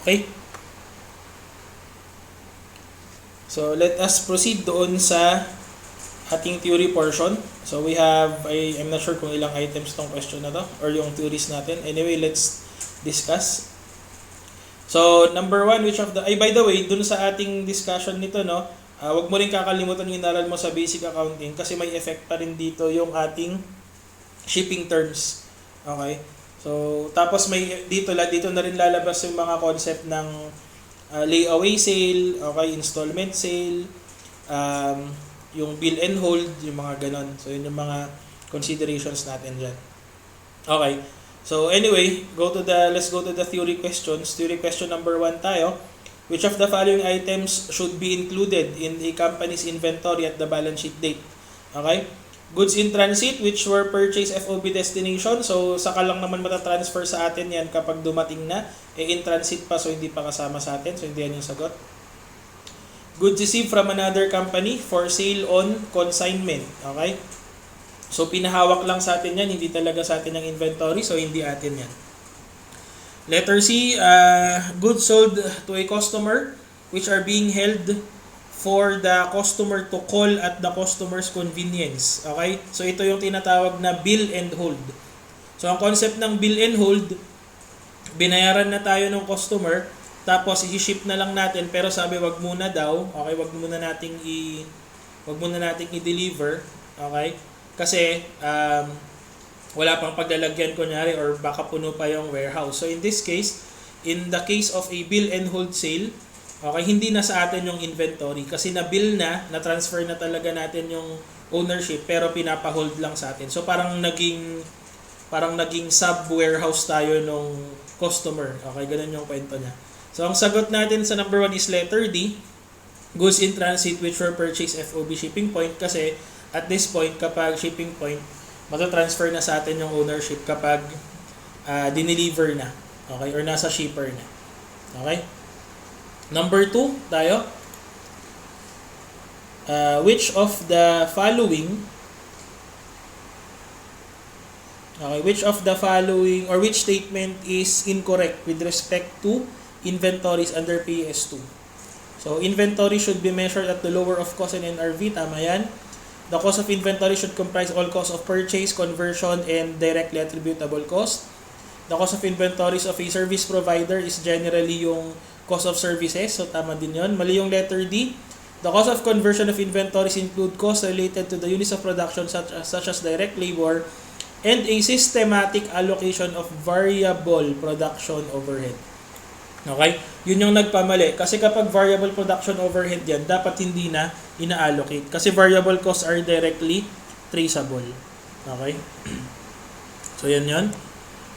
Okay? So, let us proceed doon sa ating theory portion. So, we have, I'm not sure kung ilang items tong question na to or yung theories natin. Anyway, let's discuss. So, number one, which of the, by the way, dun sa ating discussion nito, no, wag mo rin kakalimutan yung inaral mo sa basic accounting kasi may effect pa rin dito yung ating shipping terms. Okay? So, tapos may dito na rin lalabas yung mga concept ng layaway sale, okay, installment sale, yung bill and hold, yung mga ganon. So, yun yung mga considerations natin dyan. Okay. So, anyway, let's go to the theory questions. Theory question number 1 tayo. Which of the following items should be included in a company's inventory at the balance sheet date? Okay? Goods in transit which were purchased FOB destination. So, saka lang naman matatransfer sa atin yan kapag dumating na. In transit pa, so hindi pa kasama sa atin. So, hindi yan yung sagot. Goods received from another company for sale on consignment. Okay? So, pinahawak lang sa atin yan. Hindi talaga sa atin yung inventory. So, hindi atin yan. Letter C, goods sold to a customer which are being held for the customer to call at the customer's convenience. Okay? So, ito yung tinatawag na bill and hold. So, ang concept ng bill and hold, binayaran na tayo ng customer, tapos i-ship na lang natin, pero sabi wag muna daw, okay? Wag muna nating i-deliver, okay? Kasi, wala pang paglalagyan kunyari or baka puno pa yung warehouse. So, in this case, in the case of a bill and hold sale, okay, hindi na sa atin yung inventory kasi na-bill na-transfer na talaga natin yung ownership pero pinapa-hold lang sa atin. So parang naging sub-warehouse tayo nung customer. Okay, ganun yung kwento niya. So ang sagot natin sa number 1 is letter D, goods in transit which were purchased FOB shipping point kasi at this point kapag shipping point, matatransfer na sa atin yung ownership kapag dineliver na. Okay, or nasa shipper na. Okay? Number 2 tayo. Which of the following or which statement is incorrect with respect to inventories under PS2? So, inventory should be measured at the lower of cost and NRV. Tama yan. The cost of inventory should comprise all costs of purchase, conversion, and directly attributable cost. The cost of inventories of a service provider is generally yung cost of services. So, tama din yun. Mali yung letter D. The cost of conversion of inventories include costs related to the units of production such as direct labor and a systematic allocation of variable production overhead. Okay? Yun yung nagpamali. Kasi kapag variable production overhead yan, dapat hindi na ina-allocate. Kasi variable costs are directly traceable. Okay? So, yan yun.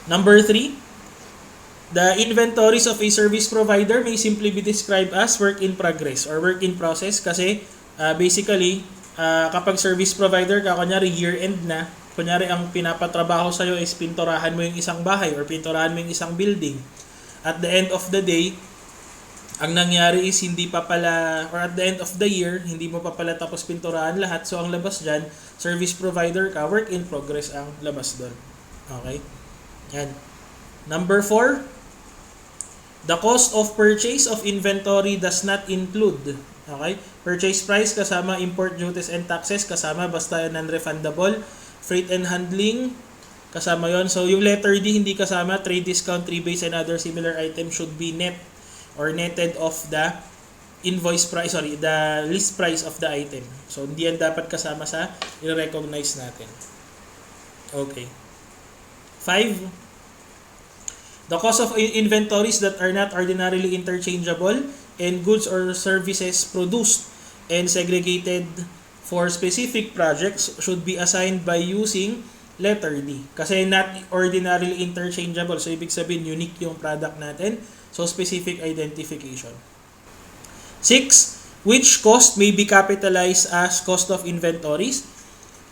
Number 3. The inventories of a service provider may simply be described as work in progress or work in process kasi basically, kapag service provider ka, kunyari year-end na, kunyari ang pinapatrabaho sa'yo is pinturahan mo yung isang bahay or pinturahan mo yung isang building. At the end of the day, ang nangyari is hindi pa pala, or at the end of the year, hindi mo pa pala tapos pinturahan lahat. So, ang labas dyan, service provider ka, work in progress ang labas doon. Okay? Yan. Number 4, the cost of purchase of inventory does not include, okay? Purchase price kasama import duties and taxes kasama basta non-refundable, freight and handling kasama yon. So yung letter D hindi kasama, trade discount, rebates and other similar items should be net or netted off the the list price of the item. So hindi yan dapat kasama sa i-recognize natin. Okay. 5. The cost of inventories that are not ordinarily interchangeable and goods or services produced and segregated for specific projects should be assigned by using letter D. Kasi not ordinarily interchangeable. So, ibig sabihin, unique yung product natin. So, specific identification. 6. Which cost may be capitalized as cost of inventories?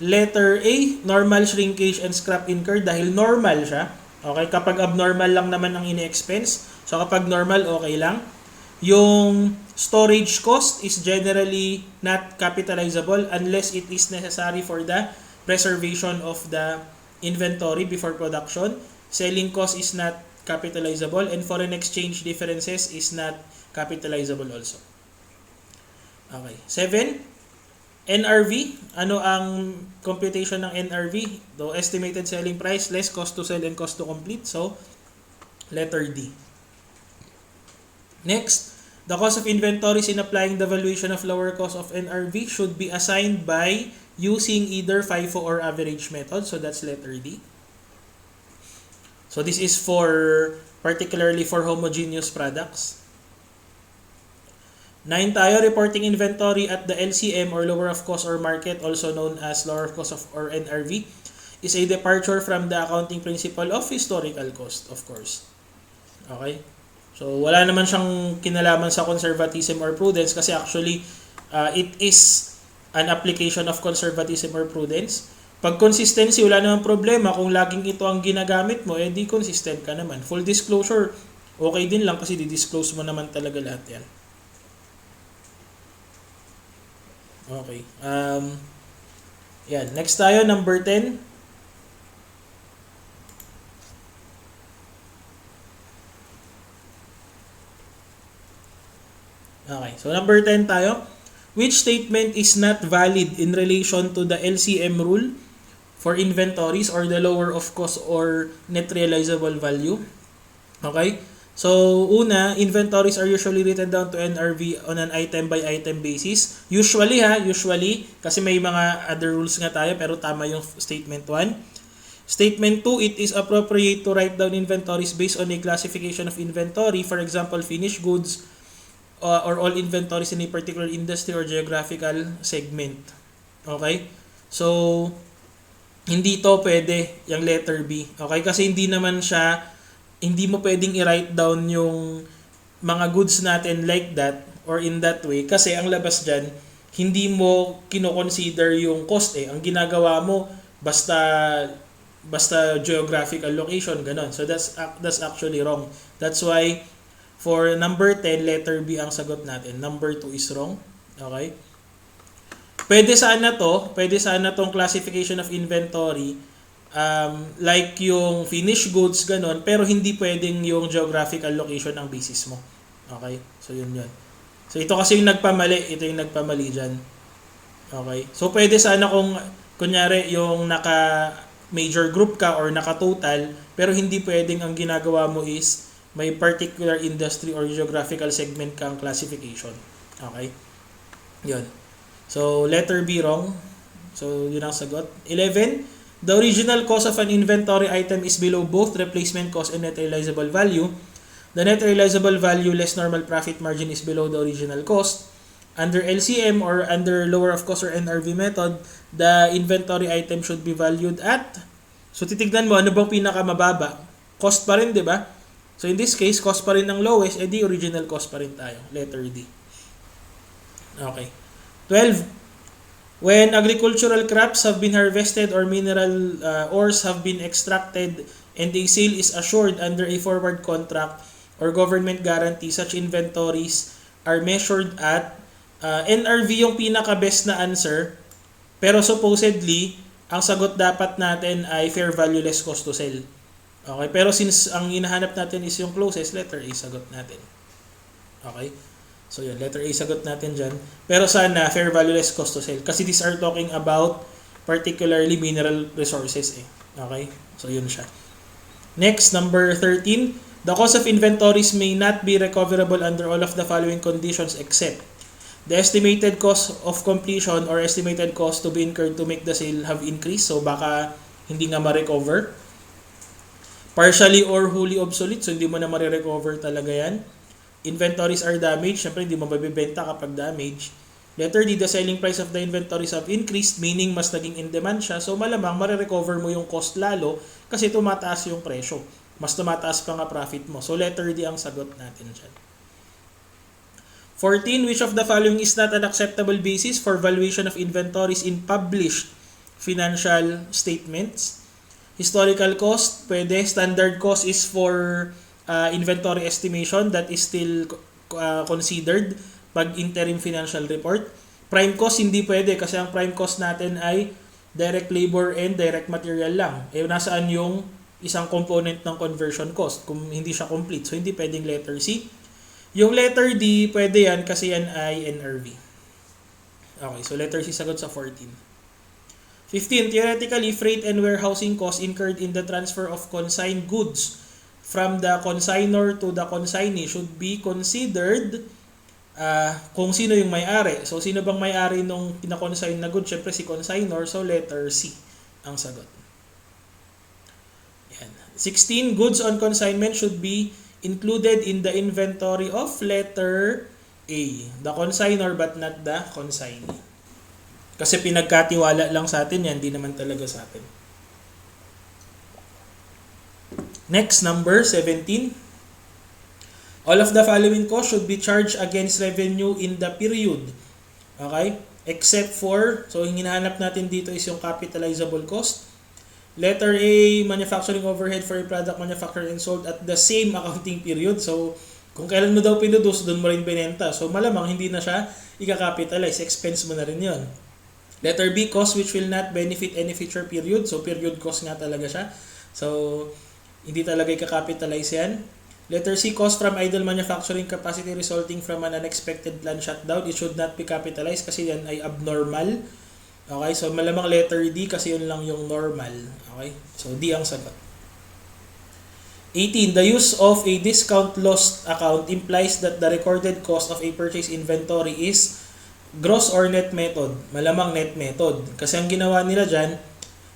Letter A, normal shrinkage and scrap incurred dahil normal siya. Okay, kapag abnormal lang naman ang ini-expense. So, kapag normal, okay lang. Yung storage cost is generally not capitalizable unless it is necessary for the preservation of the inventory before production. Selling cost is not capitalizable, and foreign exchange differences is not capitalizable also. Okay. 7. NRV. Ano ang computation ng NRV? The estimated selling price less cost to sell and cost to complete. So, letter D. Next, the cost of inventories in applying the valuation of lower cost of NRV should be assigned by using either FIFO or average method. So, that's letter D. So, this is particularly for homogeneous products. 9 tayo, reporting inventory at the LCM or lower of cost or market, also known as lower of cost of or NRV, is a departure from the accounting principle of historical cost, of course. Okay? So, wala naman siyang kinalaman sa conservatism or prudence kasi actually, it is an application of conservatism or prudence. Pag consistency, wala namang problema. Kung laging ito ang ginagamit mo, di consistent ka naman. Full disclosure, okay din lang kasi di-disclose mo naman talaga lahat yan. Okay. Yan. Next tayo, number 10. Okay. So, number 10 tayo. Which statement is not valid in relation to the LCM rule for inventories or the lower of cost or net realizable value? Okay. So, una, inventories are usually written down to NRV on an item-by-item basis. Usually, kasi may mga other rules nga tayo, pero tama yung statement 1. Statement 2, it is appropriate to write down inventories based on a classification of inventory, for example, finished goods, or all inventories in a particular industry or geographical segment. Okay? So, hindi to pwede, yung letter B. Okay? Kasi hindi mo pwedeng i-write down yung mga goods natin like that or in that way kasi ang labas dyan, hindi mo kino-consider yung cost eh. Ang ginagawa mo, basta geographical location, ganon. So that's actually wrong. That's why for number 10, letter B ang sagot natin. Number 2 is wrong. Okay? Pwede sana tong classification of inventory like yung finished goods, ganon, pero hindi pwedeng yung geographical location ang basis mo. Okay? So, yun. So, ito kasi yung nagpamali dyan. Okay? So, pwede sana kung, kunyari, yung naka-major group ka or naka-total, pero hindi pwedeng ang ginagawa mo is may particular industry or geographical segment kang classification. Okay? Yun. So, letter B wrong. So, yun ang sagot. 11, the original cost of an inventory item is below both replacement cost and net realizable value. The net realizable value less normal profit margin is below the original cost. Under LCM or under lower of cost or NRV method, the inventory item should be valued at, so titignan mo, ano bang pinakamababa? Cost pa rin, di ba? So in this case, cost pa rin ng lowest, di original cost pa rin tayo. Letter D. Okay. 12. When agricultural crops have been harvested or mineral ores have been extracted and a sale is assured under a forward contract or government guarantee, such inventories are measured at NRV yung pinaka-best na answer, pero supposedly, ang sagot dapat natin ay fair value less cost to sell. Okay, pero since ang hinahanap natin is yung closest, letter A sagot natin. Okay? So yun, letter A sagot natin dyan. Pero sana, fair value less cost to sell. Kasi these are talking about particularly mineral resources eh. Okay? So yun siya. Next, number 13. The cost of inventories may not be recoverable under all of the following conditions except the estimated cost of completion or estimated cost to be incurred to make the sale have increased. So baka hindi nga ma-recover. Partially or wholly obsolete. So hindi mo na ma-recover talaga yan. Inventories are damaged. Siyempre, hindi mo mabibenta kapag damaged. Letter D, the selling price of the inventories have increased, meaning mas naging in demand siya. So, malamang marirecover mo yung cost lalo kasi tumataas yung presyo. Mas tumataas pa nga profit mo. So, letter D ang sagot natin dyan. 14, which of the following is not an acceptable basis for valuation of inventories in published financial statements? Historical cost, pwede. Standard cost is for inventory estimation, that is still considered. pag interim financial report. Prime cost hindi pwede kasi ang prime cost natin ay direct labor and direct material lang. Nasaan yung isang component ng conversion cost kung hindi siya complete? So hindi pwedeng letter C. Yung letter D, pwede yan kasi yan ay NRV. Okay, so letter C sagot sa 14. 15. Theoretically, freight and warehousing costs incurred in the transfer of consigned goods from the consignor to the consignee should be considered kung sino yung may-ari. So, sino bang may-ari nung pinakonsign na goods? Siyempre si consignor, so letter C ang sagot. Yan. 16. Goods on consignment should be included in the inventory of letter A. The consignor but not the consignee. Kasi pinagkatiwala lang sa atin yan, hindi naman talaga sa atin. Next, number 17. All of the following costs should be charged against revenue in the period. Okay? Except for, so yung hinahanap natin dito is yung capitalizable cost. Letter A, manufacturing overhead for a product manufactured and sold at the same accounting period. So, kung kailan mo daw pinudus, doon mo rin binenta. So, malamang hindi na siya i-capitalize. Expense mo na rin yun. Letter B, cost which will not benefit any future period. So, period cost nga talaga siya. So, hindi talaga i-capitalize yan. Letter C, cost from idle manufacturing capacity resulting from an unexpected plant shutdown. It should not be capitalized kasi yan ay abnormal. Okay, so malamang letter D kasi yun lang yung normal. Okay, so D ang sagot. 18. The use of a discount loss account implies that the recorded cost of a purchase inventory is gross or net method. Malamang net method. Kasi ang ginawa nila dyan,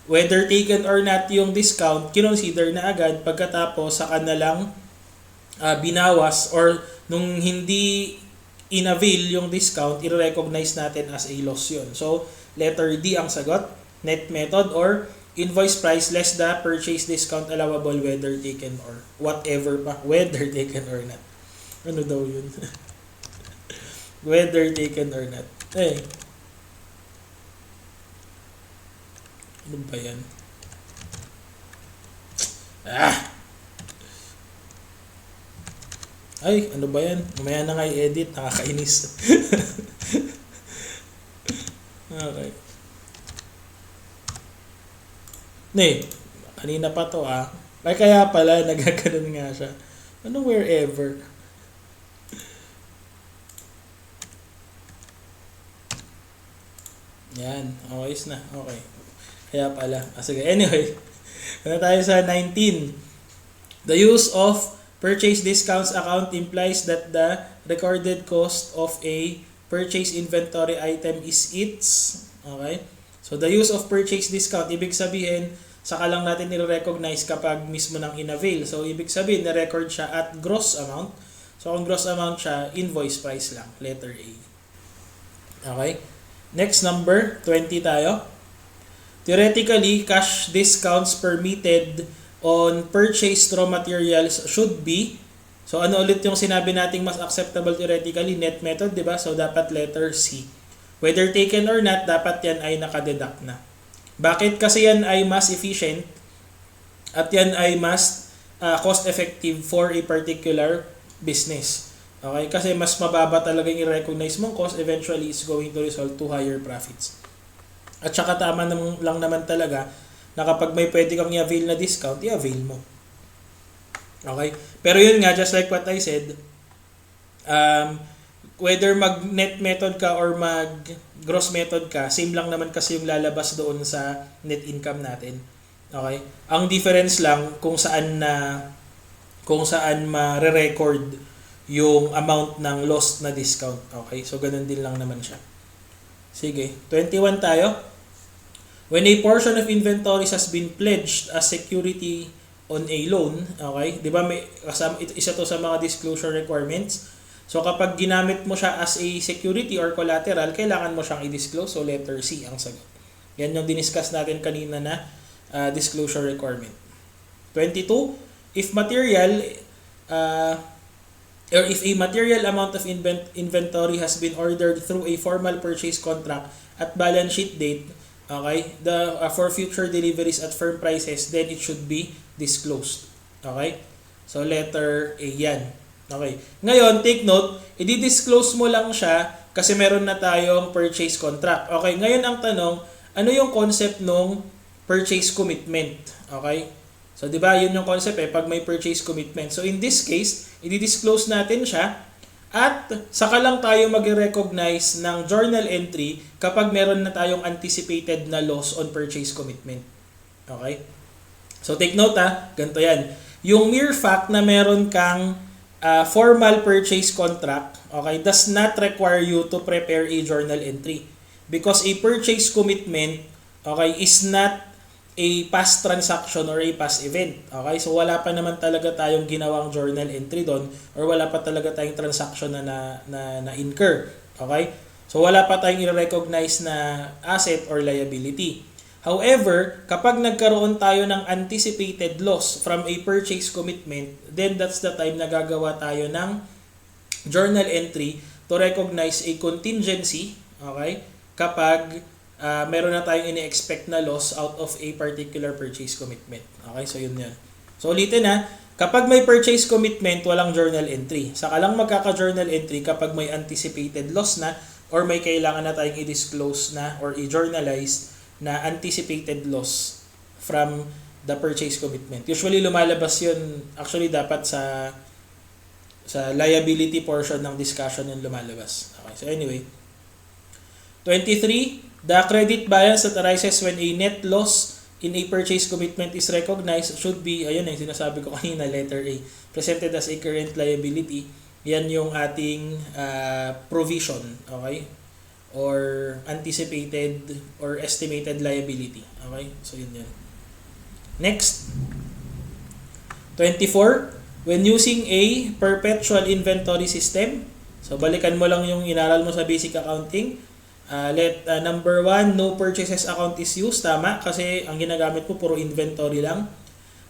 whether taken or not yung discount, kinonsider na agad pagkatapos saka na lang binawas or nung hindi in-avail yung discount, i-recognize natin as a loss yun. So, letter D ang sagot, net method or invoice price less the purchase discount allowable whether taken or whatever pa, whether taken or not. Ano daw yun? Whether taken or not. Ano ba yan? Ay, ano ba yan? Mamaya na nga i-edit. Nakakainis. Okay. Kanina pa to Ay, kaya pala, nagkakaroon nga siya. Ano wherever? Yan. Okay na. Okay. Kaya pala. Sige. Anyway. Ano tayo sa 19. The use of purchase discounts account implies that the recorded cost of a purchase inventory item is its. Okay? So, the use of purchase discount, ibig sabihin, saka lang natin i-recognize kapag mismo nang in-avail. So, ibig sabihin, na-record siya at gross amount. So, kung gross amount siya, invoice price lang. Letter A. Okay? Next, number 20 tayo. Theoretically, cash discounts permitted on purchased raw materials should be, so ano ulit yung sinabi nating mas acceptable theoretically? Net method, di ba? So, dapat letter C. Whether taken or not, dapat yan ay nakadeduct na. Bakit? Kasi yan ay mas efficient at yan ay mas cost-effective for a particular business. Okay? Kasi mas mababa talaga yung i-recognize mong cost, eventually is going to result to higher profits. At saka tama lang naman talaga na kapag may pwede kang i-avail na discount, i-avail mo. Okay? Pero yun nga, just like what I said, whether mag-net method ka or mag-gross method ka, same lang naman kasi yung lalabas doon sa net income natin. Okay? Ang difference lang kung saan ma-record yung amount ng lost na discount. Okay? So, ganun din lang naman siya. Sige. 21 tayo. When a portion of inventories has been pledged as security on a loan, okay? 'Di ba isa to sa mga disclosure requirements. So kapag ginamit mo siya as a security or collateral, kailangan mo siyang i-disclose. So letter C ang sagot. Yan yung diniscuss natin kanina na disclosure requirement. 22, if a material amount of inventory has been ordered through a formal purchase contract at balance sheet date, okay, for future deliveries at firm prices, then it should be disclosed. Okay? So, letter A yan. Okay. Ngayon, take note, i-disclose mo lang siya kasi meron na tayong purchase contract. Okay, ngayon ang tanong, ano yung concept ng purchase commitment? Okay? So, di ba, yun yung concept pag may purchase commitment. So, in this case, i-disclose natin siya at saka lang tayo mag-recognize ng journal entry kapag meron na tayong anticipated na loss on purchase commitment. Okay? So, take note ganito yan. Yung mere fact na meron kang formal purchase contract, okay, does not require you to prepare a journal entry because a purchase commitment, okay, is not a past transaction or a past event. Okay, so wala pa naman talaga tayong ginawang journal entry doon or wala pa talaga tayong transaction na incur. Okay, so wala pa tayong i-recognize na asset or liability. However, kapag nagkaroon tayo ng anticipated loss from a purchase commitment, then that's the time na gagawa tayo ng journal entry to recognize a contingency, okay? Kapag meron na tayong ini-expect na loss out of a particular purchase commitment. Okay, so yun yan. So ulitin kapag may purchase commitment, walang journal entry. Saka lang magkaka-journal entry kapag may anticipated loss na or may kailangan na tayong i-disclose na or i-journalize na anticipated loss from the purchase commitment. Usually lumalabas yun, actually dapat sa liability portion ng discussion yung lumalabas. Okay, so anyway. 23, the credit balance that arises when a net loss in a purchase commitment is recognized should be, ayun yung sinasabi ko kanina, letter A, presented as a current liability. Yan yung ating provision, okay? Or anticipated or estimated liability. Okay? So, yun yan. Next. 24. When using a perpetual inventory system, so balikan mo lang yung inaral mo sa basic accounting. Number 1, no purchases account is used. Tama, kasi ang ginagamit mo puro inventory lang.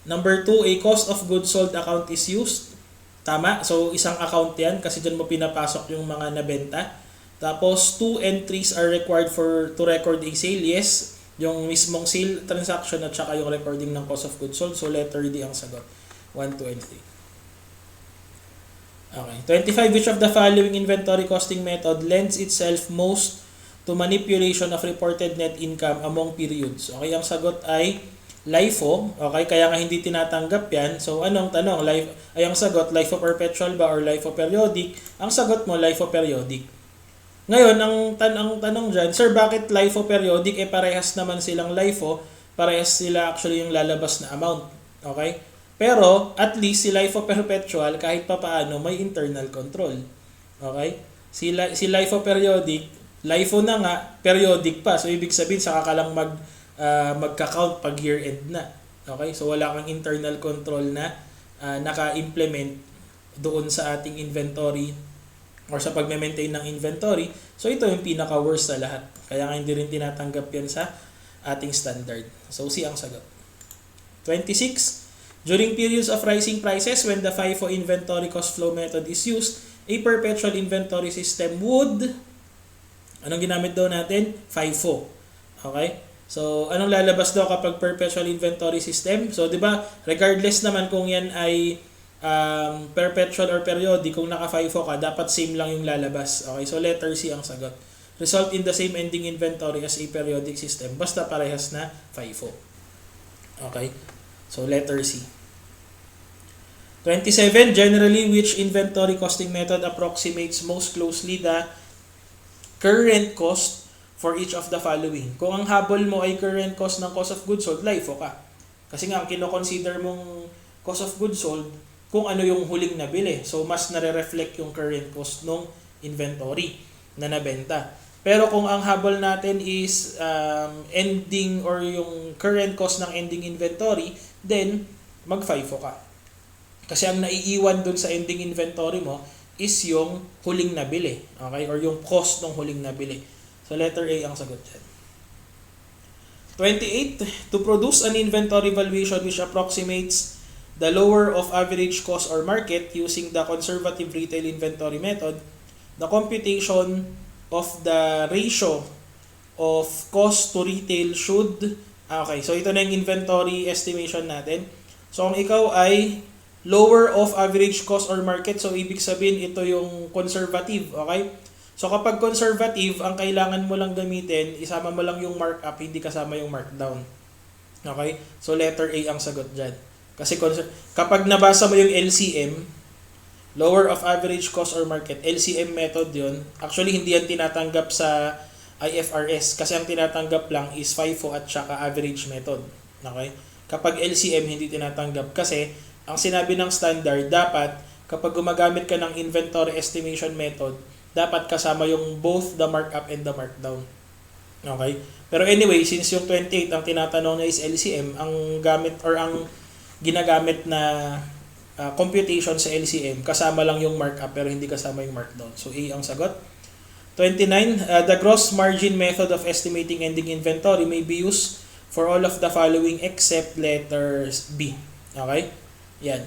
Number 2, a cost of goods sold account is used. Tama, so isang account yan kasi dyan mo pinapasok yung mga nabenta. Tapos, 2 entries are required to record a sale. Yes, yung mismong sale transaction at saka yung recording ng cost of goods sold. So, letter D ang sagot. 1, 2, and 3. Okay. 25, which of the following inventory costing method lends itself most to manipulation of reported net income among periods? Okay, ang sagot ay LIFO. Okay, kaya nga hindi tinatanggap yan. So, anong tanong? Ang sagot, LIFO perpetual ba or LIFO periodic? Ang sagot mo, LIFO periodic. Ngayon, ang tanong dyan, sir, bakit LIFO periodic? Parehas naman silang LIFO. Parehas sila actually yung lalabas na amount. Okay? Pero, at least si LIFO perpetual, kahit pa paano, may internal control. Okay? Si LIFO periodic, LIFO na nga, periodic pa. So, ibig sabihin, saka ka lang magka-count pag year-end na. Okay? So, wala kang internal control na naka-implement doon sa ating inventory or sa pag-maintain ng inventory. So, ito yung pinaka-worst sa lahat. Kaya nga hindi rin tinatanggap yan sa ating standard. So, C ang sagot. 26. During periods of rising prices, when the FIFO inventory cost flow method is used, a perpetual inventory system would, anong ginamit daw natin? FIFO. Okay? So, anong lalabas daw kapag perpetual inventory system? So, di ba, regardless naman kung yan ay perpetual or periodic, kung naka-FIFO ka, dapat same lang yung lalabas. Okay, so letter C ang sagot. Result in the same ending inventory as a periodic system. Basta parehas na FIFO. Okay, so letter C. 27. Generally, which inventory costing method approximates most closely the current cost for each of the following? Kung ang habol mo ay current cost ng cost of goods sold, LIFO ka. Kasi nga, ang kino-consider mong cost of goods sold, kung ano yung huling nabili. So, mas nare-reflect yung current cost ng inventory na nabenta. Pero kung ang habol natin is ending or yung current cost ng ending inventory, then mag-FIFO ka. Kasi ang naiiwan dun sa ending inventory mo is yung huling nabili. Okay? Or yung cost ng huling nabili. So, letter A ang sagot dyan. 28. To produce an inventory valuation which approximates the lower of average cost or market using the conservative retail inventory method, the computation of the ratio of cost to retail should... Okay, so ito na yung inventory estimation natin. So, kung ikaw ay lower of average cost or market. So, ibig sabihin, ito yung conservative. Okay? So, kapag conservative, ang kailangan mo lang gamitin, isama mo lang yung markup, hindi kasama yung markdown. Okay? So, letter A ang sagot dyan. Kasi kapag nabasa mo yung LCM, lower of average cost or market, LCM method yun. Actually, hindi yan tinatanggap sa IFRS kasi ang tinatanggap lang is FIFO at saka average method. Okay? Kapag LCM, hindi tinatanggap kasi ang sinabi ng standard, dapat kapag gumagamit ka ng inventory estimation method, dapat kasama yung both the markup and the markdown. Okay? Pero anyway, since yung 28 ang tinatanong na is LCM, ang gamit or ang ginagamit na computation sa LCM, kasama lang yung markup pero hindi kasama yung markdown. So A ang sagot. 29, the gross margin method of estimating ending inventory may be used for all of the following except letters B. Okay? Yan.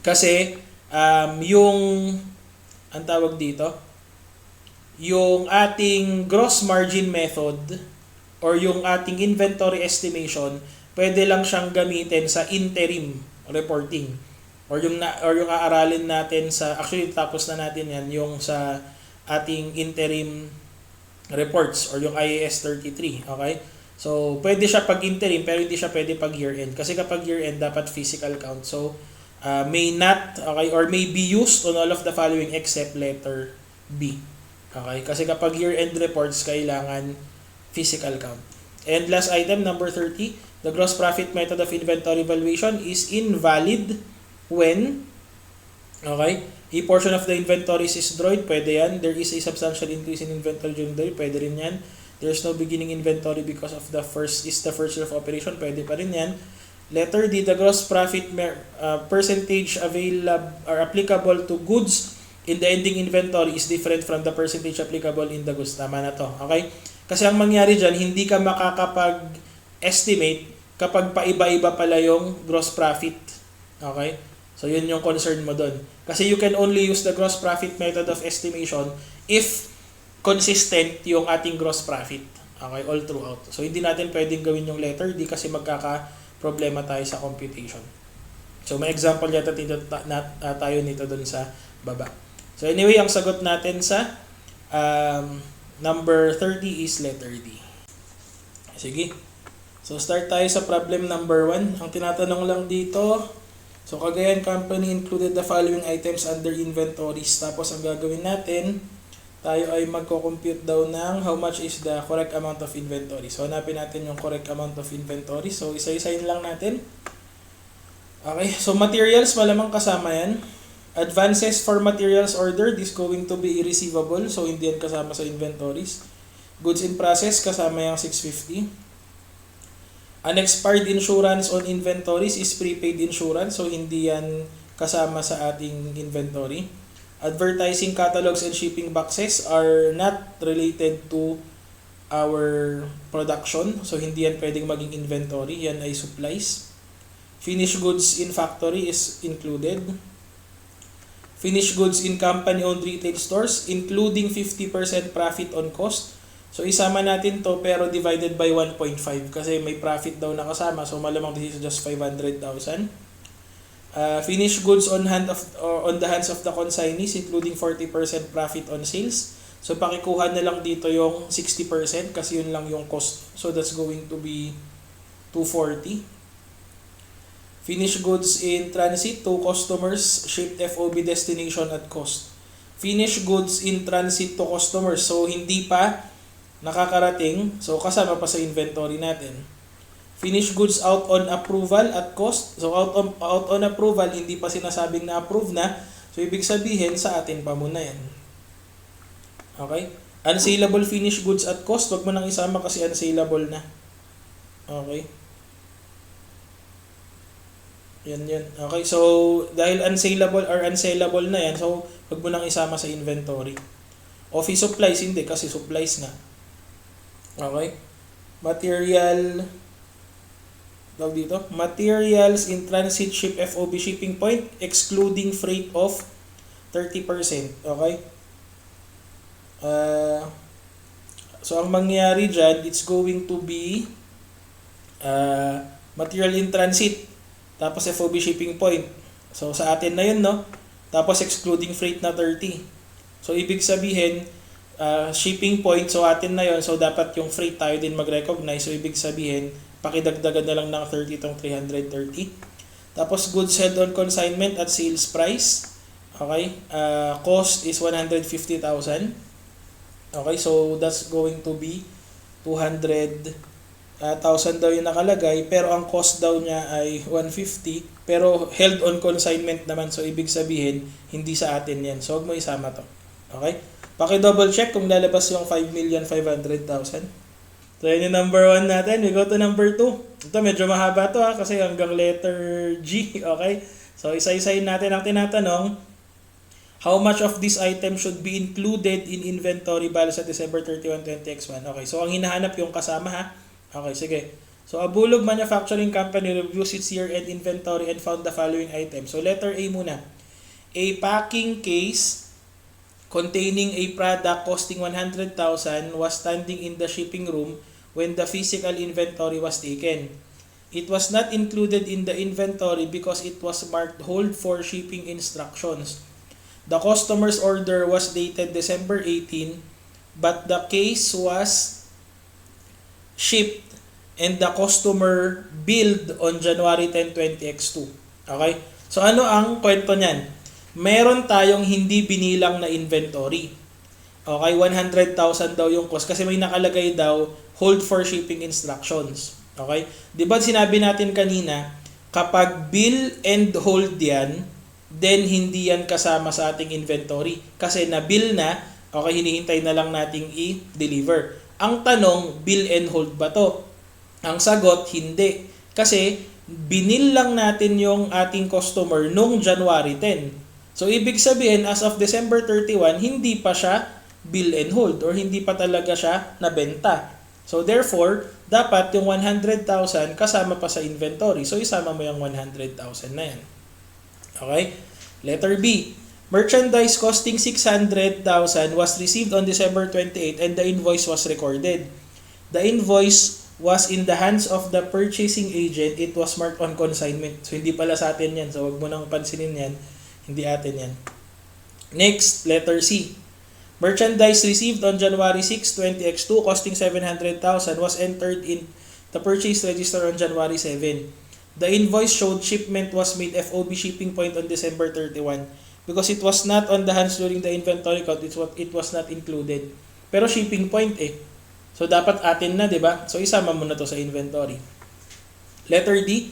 Kasi yung ang tawag dito, yung ating gross margin method or yung ating inventory estimation, pwede lang siyang gamitin sa interim reporting or yung aaralin natin sa, actually tapos na natin yan, yung sa ating interim reports or yung IAS 33. Okay? So, pwede siya pag interim pero hindi siya pwede pag year-end. Kasi kapag year-end, dapat physical count. So, may not, okay, or may be used on all of the following except letter B. Okay? Kasi kapag year-end reports, kailangan physical count. And last item, number 30, the gross profit method of inventory valuation is invalid when, okay, a portion of the inventories is destroyed, pwede yan. There is a substantial increase in inventory during the year, pwede rin yan. There's no beginning inventory because of the first year of operation, pwede pa rin yan. Letter D, the gross profit percentage available or applicable to goods in the ending inventory is different from the percentage applicable in the goods. Tama na to, okay? Kasi ang mangyari dyan, hindi ka makakapag-estimate kapag paiba-iba pala yung gross profit. Okay? So, yun yung concern mo doon. Kasi you can only use the gross profit method of estimation if consistent yung ating gross profit. Okay? All throughout. So, hindi natin pwedeng gawin yung letter D kasi magkaka-problema tayo sa computation. So, may example yata tayo nito doon sa baba. So, anyway, ang sagot natin sa number 30 is letter D. Sige. So, start tayo sa problem number 1. Ang tinatanong lang dito, so Cagayan Company included the following items under inventories. Tapos, ang gagawin natin, tayo ay magko-compute daw ng how much is the correct amount of inventory. So, hanapin natin yung correct amount of inventory. So, isa-isayin lang natin. Okay. So, materials, malamang kasama yan. Advances for materials ordered is going to be receivable. So, hindi yan kasama sa inventories. Goods in process, kasama yung 650. Unexpired insurance on inventories is prepaid insurance. So, hindi yan kasama sa ating inventory. Advertising catalogs and shipping boxes are not related to our production. So, hindi yan pwedeng maging inventory. Yan ay supplies. Finished goods in factory is included. Finished goods in company-owned retail stores, including 50% profit on cost. So, isama natin to pero divided by 1.5 kasi may profit daw nakasama. So, malamang this is just 500,000. Finished goods on the hands of the consignees, including 40% profit on sales. So, pakikuha na lang dito yung 60% kasi yun lang yung cost. So, that's going to be 240. Finished goods in transit to customers, shipped FOB destination at cost. Finished goods in transit to customers. So, hindi pa nakakarating. So, kasama pa sa inventory natin. Finished goods out on approval at cost. So, out on approval, hindi pa sinasabing na approve na. So, ibig sabihin, sa atin pa muna yan. Okay? Unsaleable finished goods at cost. Huwag mo nang isama kasi unsaleable na. Okay? Yan. Okay, so dahil unsaleable na yan, so wag mo nang isama sa inventory. Office supplies, hindi kasi supplies nga. Okay? Materials in transit ship FOB shipping point, excluding freight of 30%. Okay? So ang mangyayari dyan, it's going to be material in transit. Tapos FOB shipping point. So, sa atin na yun, no? Tapos, excluding freight na 30. So, ibig sabihin, shipping point, so atin na yun. So, dapat yung freight tayo din mag-recognize. So, ibig sabihin, pakidagdagan na lang ng 30 itong 330. Tapos, goods held on consignment at sales price. Okay? Cost is 150,000. Okay? So, that's going to be 200,000 daw yung nakalagay. Pero, ang cost daw niya ay 150. Pero, held on consignment naman. So, ibig sabihin, hindi sa atin yan. So, huwag mo isama to. Okay? Paki-double check kung lalabas yung 5,500,000. So, yun yung number 1 natin. We go to number 2. Ito, medyo mahaba to kasi hanggang letter G. Okay? So, isa-isayin natin ang tinatanong. How much of this item should be included in inventory balance at December 31, 20X1? Okay, so ang hinahanap yung kasama ha. Okay, sige. So, Abulog Manufacturing Company reviews its year-end inventory and found the following items. So, letter A muna. A packing case containing a product costing 100,000 was standing in the shipping room when the physical inventory was taken. It was not included in the inventory because it was marked hold for shipping instructions. The customer's order was dated December 18, but the case was shipped and the customer billed on January 10, 20X2. Okay? So ano ang kwento niyan? Meron tayong hindi binilang na inventory. Okay, 100,000 daw yung cost kasi may nakalagay daw hold for shipping instructions. Okay? 'Di ba sinabi natin kanina, kapag bill and hold 'yan, then hindi yan kasama sa ating inventory kasi na-bill na, okay, hinihintay na lang nating i-deliver. Ang tanong, bill and hold ba to? Ang sagot, hindi. Kasi binil lang natin yung ating customer nung January 10. So, ibig sabihin, as of December 31, hindi pa siya bill and hold or hindi pa talaga siya nabenta. So, therefore, dapat yung 100,000 kasama pa sa inventory. So, isama mo yung 100,000 na yan. Okay? Letter B. Merchandise costing 600,000 was received on December 28 and the invoice was recorded. The invoice was in the hands of the purchasing agent. It was marked on consignment. So, hindi pala sa atin yan. So, wag mo nang pansinin yan. Hindi atin yan. Next, letter C. Merchandise received on January 6, 20X2 costing 700,000 was entered in the purchase register on January 7. The invoice showed shipment was made FOB shipping point on December 31 because it was not on the hands during the inventory count. It was not included. Pero shipping point eh. So, dapat atin na, di ba? So, isama mo na to sa inventory. Letter D.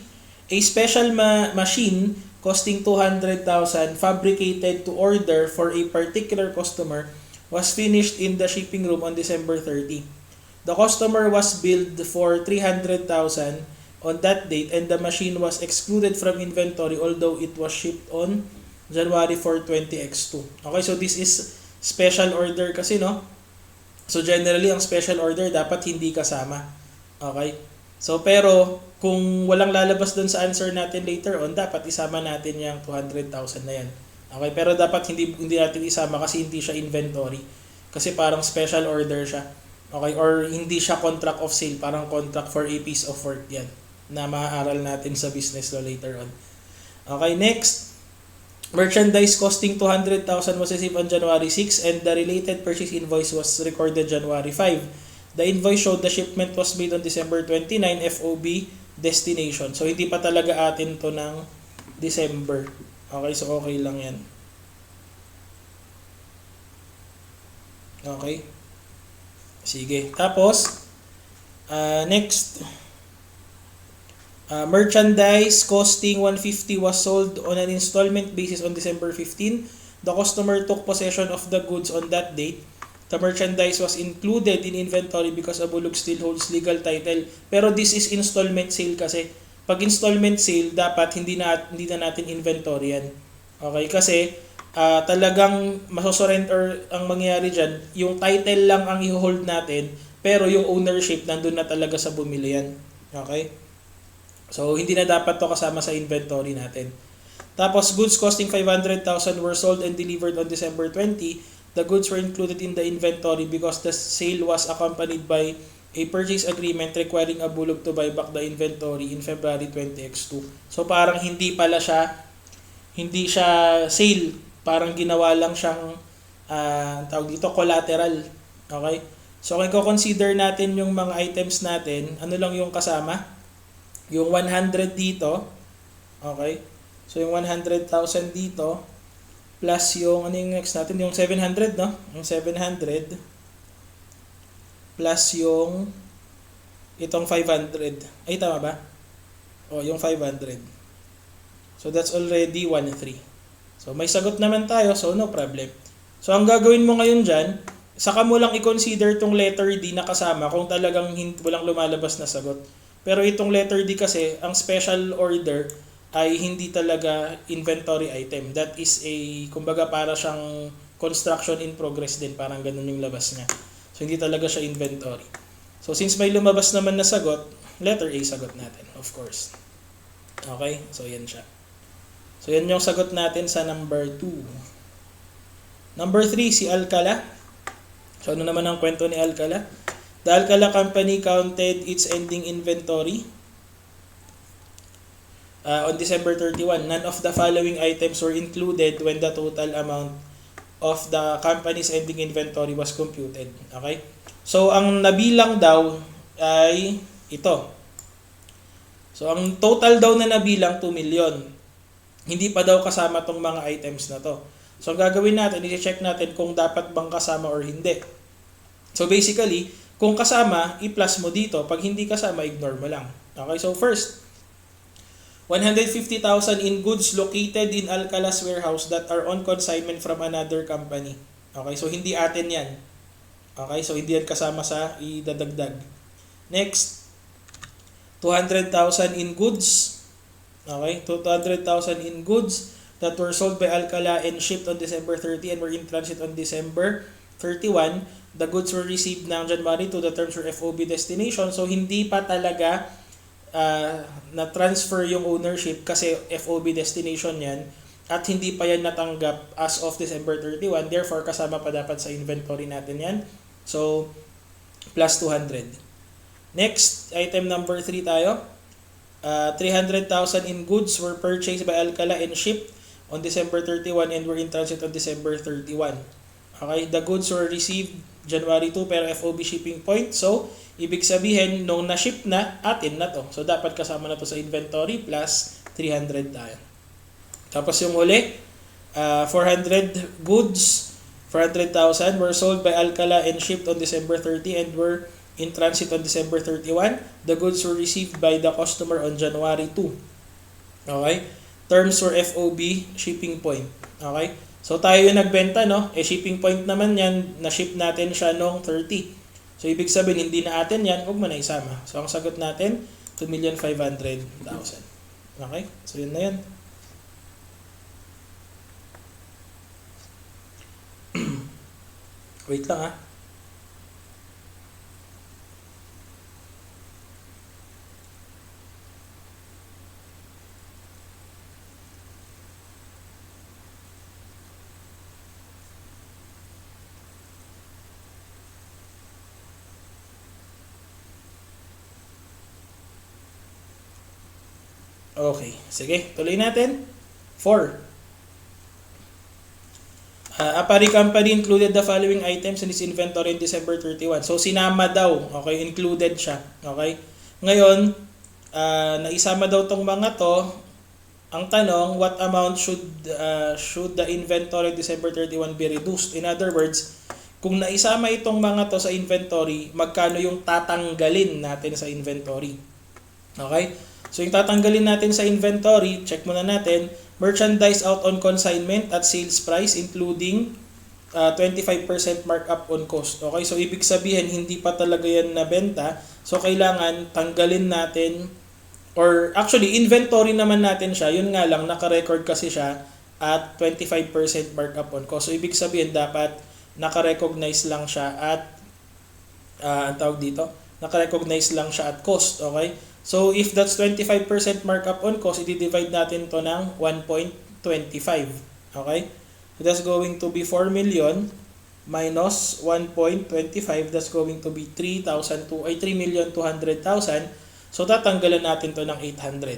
A special machine costing 200,000 fabricated to order for a particular customer was finished in the shipping room on December 30. The customer was billed for 300,000 on that date and the machine was excluded from inventory although it was shipped on January 4, 20X2. Okay, so this is special order kasi, no? So generally, ang special order dapat hindi kasama. Okay? So pero, kung walang lalabas dun sa answer natin later on, dapat isama natin yung 200,000 na yan. Okay? Pero dapat hindi natin isama kasi hindi siya inventory. Kasi parang special order siya. Okay? Or hindi siya contract of sale, parang contract for a piece of work yan na maaaral natin sa business law later on. Okay, next. Merchandise costing 200,000 was received on January 6 and the related purchase invoice was recorded January 5. The invoice showed the shipment was made on December 29 FOB destination. So, hindi pa talaga atin to ng December. Okay, so okay lang yan. Okay. Sige. Tapos, next. Merchandise costing 150 was sold on an installment basis on December 15. The customer took possession of the goods on that date. The merchandise was included in inventory because Abulog still holds legal title. Pero this is installment sale kasi. Pag installment sale, dapat hindi na natin inventory yan. Okay? Kasi talagang masosurrender ang mangyayari dyan. Yung title lang ang i-hold natin, pero yung ownership nandun na talaga sa bumili yan. Okay? So, hindi na dapat to kasama sa inventory natin. Tapos, goods costing 500,000 were sold and delivered on December 20. The goods were included in the inventory because the sale was accompanied by a purchase agreement requiring Abulog to buy back the inventory in February 20X2. So, parang hindi Hindi siya sale. Parang ginawa lang siyang tawag dito, collateral. Okay? So kung i-consider natin yung mga items natin, ano lang yung kasama? Yung 100 dito. Okay? So yung 100,000 dito plus yung ano yung next natin, yung 700, no? Yung 700 plus yung itong 500. Ay tama ba? O yung 500. So that's already 1,300. So may sagot naman tayo, so no problem. So ang gagawin mo ngayon dyan, saka mo lang i-consider tong letter D na kasama kung talagang walang lumalabas na sagot. Pero itong letter D kasi, ang special order ay hindi talaga inventory item. That is a, kumbaga para siyang construction in progress din, parang ganun yung labas niya. So hindi talaga siya inventory. So since may lumabas naman na sagot, letter A sagot natin, of course. Okay, so yan siya. So yan yung sagot natin sa number 2. Number 3, si Alcala. So ano naman ang kwento ni Alcala? The Alcala company counted its ending inventory on December 31. None of the following items were included when the total amount of the company's ending inventory was computed. Okay? So ang nabilang daw ay ito. So ang total daw na nabilang 2 million. Hindi pa daw kasama tong mga items na to. So ang gagawin natin, i-check natin kung dapat bang kasama or hindi. So basically, kung kasama, i-plus mo dito. Pag hindi kasama, ignore mo lang. Okay, so first, 150,000 in goods located in Alcala's warehouse that are on consignment from another company. Okay, so hindi atin yan. Okay, so hindi yan kasama sa idadagdag. Next, 200,000 in goods. Okay, 200,000 in goods that were sold by Alcala and shipped on December 30 and were in transit on December 31. The goods were received ng January 2, the terms were FOB destination. So, hindi pa talaga na-transfer yung ownership kasi FOB destination yan at hindi pa yan natanggap as of December 31. Therefore, kasama pa dapat sa inventory natin yan. So, plus 200. Next, item number 3 tayo. 300,000 in goods were purchased by Alcala and shipped on December 31 and were in transit on December 31. Okay, the goods were received January 2 pero FOB shipping point. So, ibig sabihin, nung na-ship na, atin na to. So, dapat kasama na to sa inventory plus 300 tayo. Tapos yung huli, 400 goods, 400,000 were sold by Alcala and shipped on December 30 and were in transit on December 31. The goods were received by the customer on January 2. Okay? Terms were FOB shipping point. Okay? So tayo yung nagbenta, no? Shipping point naman yan, na-ship natin siya noong 30. So ibig sabihin, hindi na atin yan, huwag mo na isama. So ang sagot natin, 2,500,000. Okay? So yun na yan. Wait lang ha. Okay. Sige, tuloy natin. 4. A Pari company included the following items in its inventory in December 31. So, sinama daw. Okay, included siya. Okay. Ngayon, naisama daw tong mga to. Ang tanong, what amount should the inventory December 31 be reduced? In other words, kung naisama itong mga to sa inventory, magkano yung tatanggalin natin sa inventory? Okay? So yung tatanggalin natin sa inventory, check muna natin, merchandise out on consignment at sales price including 25% markup on cost. Okay, so ibig sabihin hindi pa talaga yan nabenta. So kailangan tanggalin natin, or actually inventory naman natin siya, yun nga lang naka-record kasi siya at 25% markup on cost. So ibig sabihin dapat naka-recognize lang siya at ang tawag dito, naka-recognize lang siya at cost. Okay? So, if that's 25% markup on cost, i-divide natin to ng 1.25. Okay? So, that's going to be 4 million minus 1.25. That's going to be 3,200,000. So, tatanggalan natin to ng 800.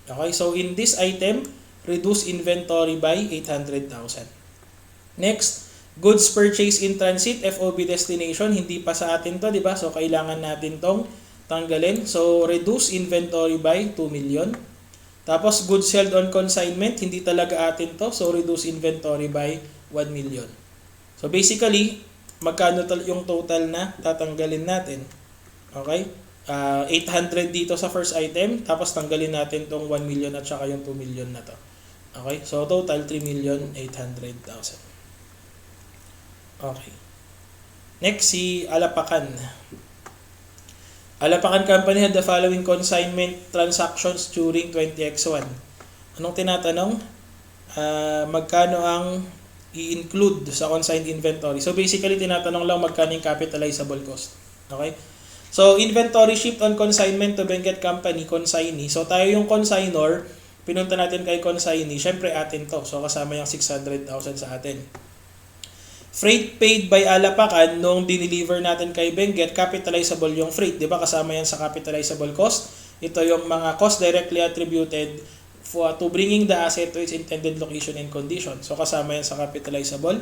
Okay? So, in this item, reduce inventory by 800,000. Next, goods purchased in transit, FOB destination, hindi pa sa atin to, di ba? So, kailangan natin tong tanggalin. So, reduce inventory by 2 million. Tapos, goods held on consignment, hindi talaga atin to. So, reduce inventory by 1 million. So, basically, magkano yung total na tatanggalin natin? Okay? 800 dito sa first item, tapos tanggalin natin tong 1 million at saka yung 2 million na to. Okay? So, total 3,800,000. Okay. Next, si Alapacan. Alapacan Company had the following consignment transactions during 20x1. Anong tinatanong? Magkano ang i-include sa consigned inventory? So basically, tinatanong lang magkano yung capitalizable cost. Okay? So, inventory shipped on consignment to Benguet Company, consignee. So, tayo yung consignor, pinunta natin kay consignee, syempre atin to. So, kasama yung 600,000 sa atin. Freight paid by Alapacan nung dineliver natin kay Benguet, capitalizable yung freight. Di ba? Kasama yan sa capitalizable cost. Ito yung mga cost directly attributed to bringing the asset to its intended location and condition. So, kasama yan sa capitalizable.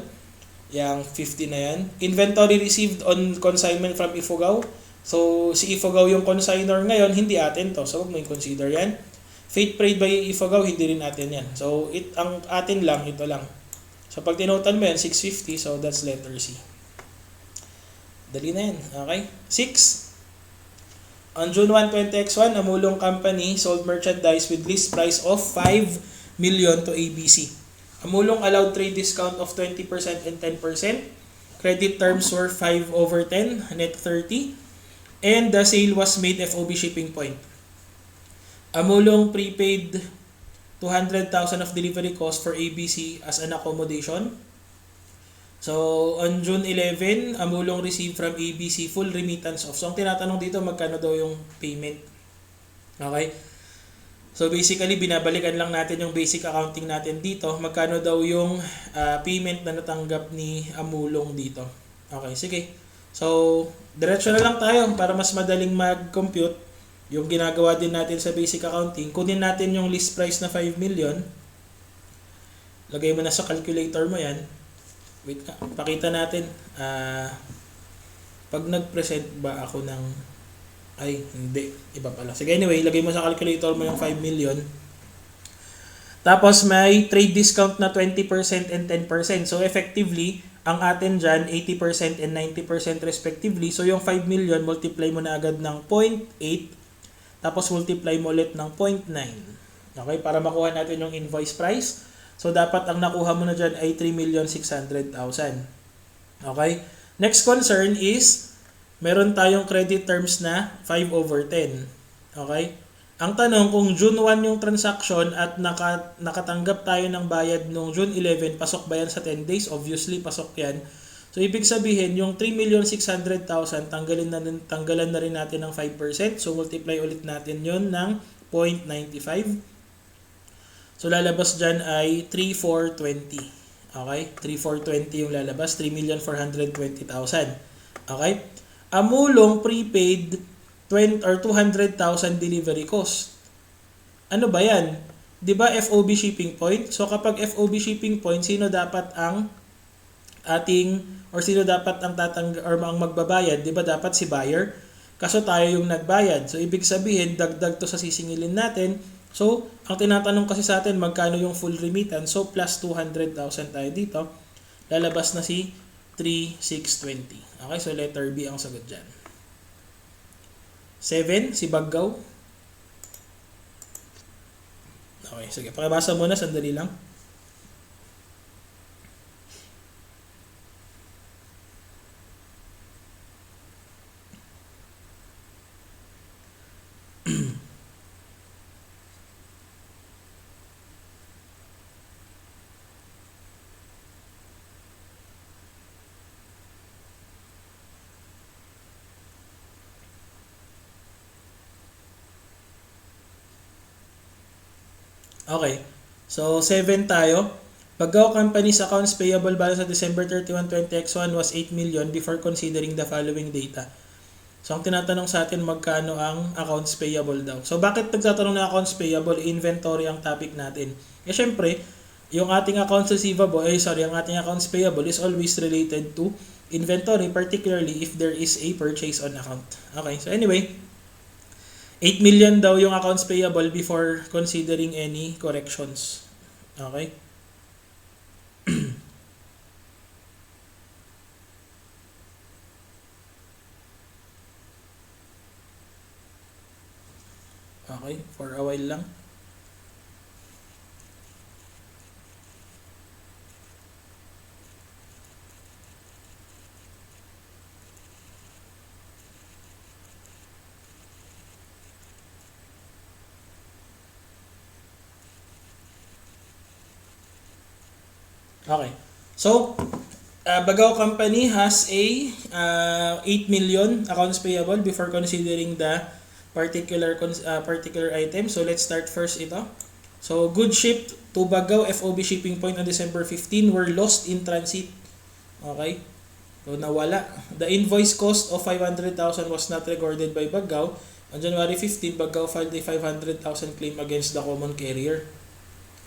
Yang 50 na yan. Inventory received on consignment from Ifugao. So, si Ifugao yung consignor ngayon, hindi atin to. So, huwag mo yung consider yan. Freight paid by Ifugao, hindi rin atin yan. So, ang atin lang, ito lang. So, pag tinotan mo yan, 650, so that's letter C. Dali na yan, okay? 6. On June 1, 20x1, Amulong Company sold merchandise with list price of 5 million to ABC. Amulong allowed trade discount of 20% and 10%. Credit terms were 5/10, net 30. And the sale was made FOB shipping point. Amulong prepaid 200,000 of delivery cost for ABC as an accommodation. So, on June 11, Amulong received from ABC full remittance of. So, ang tinatanong dito, magkano daw yung payment? Okay? So, basically, binabalikan lang natin yung basic accounting natin dito. Magkano daw yung payment na natanggap ni Amulong dito? Okay, sige. So, diretso na lang tayo para mas madaling mag-compute. Yung ginagawa din natin sa basic accounting, kunin natin yung list price na 5 million. Lagay mo na sa calculator mo yan. Wait ka, pakita natin. Pag nag-present ba ako ng... Ay, hindi. Iba pala. Sige, anyway, lagay mo sa calculator mo yung 5 million. Tapos may trade discount na 20% and 10%. So effectively, ang atin dyan, 80% and 90% respectively. So yung 5 million, multiply mo na agad ng 0.8. Tapos multiply mo ulit ng 0.9. Okay, para makuha natin yung invoice price. So dapat ang nakuha mo na dyan ay 3,600,000. Okay? Next concern is, meron tayong credit terms na 5/10. Okay? Ang tanong, kung June 1 yung transaction at nakatanggap tayo ng bayad noong June 11, pasok ba yan sa 10 days? Obviously, pasok yan. So, ibig sabihin, yung 3,600,000, tanggalan na rin natin ng 5%. So, multiply ulit natin yon ng 0.95. So, lalabas dyan ay 3,420. Okay? 3,420 yung lalabas. 3,420,000. Okay? Amulong prepaid 200,000 delivery cost. Ano ba yan? Di ba FOB shipping point? So, kapag FOB shipping point, sino dapat ang sino dapat ang ang magbabayad? Di ba dapat si buyer? Kaso tayo yung nagbayad. So, ibig sabihin, dagdag to sa sisingilin natin. So, ang tinatanong kasi sa atin, magkano yung full remittance? So, plus 200,000 tayo dito. Lalabas na si 3,620. Okay, so letter B ang sagot dyan. 7, si Baggaw. Okay, sige. Pakibasa muna, sandali lang. Okay. So, 7 tayo. Baggaw Company's accounts payable balance at December 31, 20x1 was 8 million before considering the following data. So, ang tinatanong sa atin, magkano ang accounts payable daw. So, bakit nagtatanong na accounts payable? Inventory ang topic natin. Eh, syempre, yung ating accounts receivable, ang ating accounts payable is always related to inventory, particularly if there is a purchase on account. Okay, so anyway, 8 million daw yung accounts payable before considering any corrections. Okay? Okay, for a while lang. Okay. So, Bagao Company has a 8 million accounts payable before considering the particular item. So, let's start first ito. So, goods shipped to Bagao FOB shipping point on December 15 were lost in transit. Okay? So, nawala. The invoice cost of 500,000 was not recorded by Bagao. On January 15, Bagao filed a 500,000 claim against the common carrier.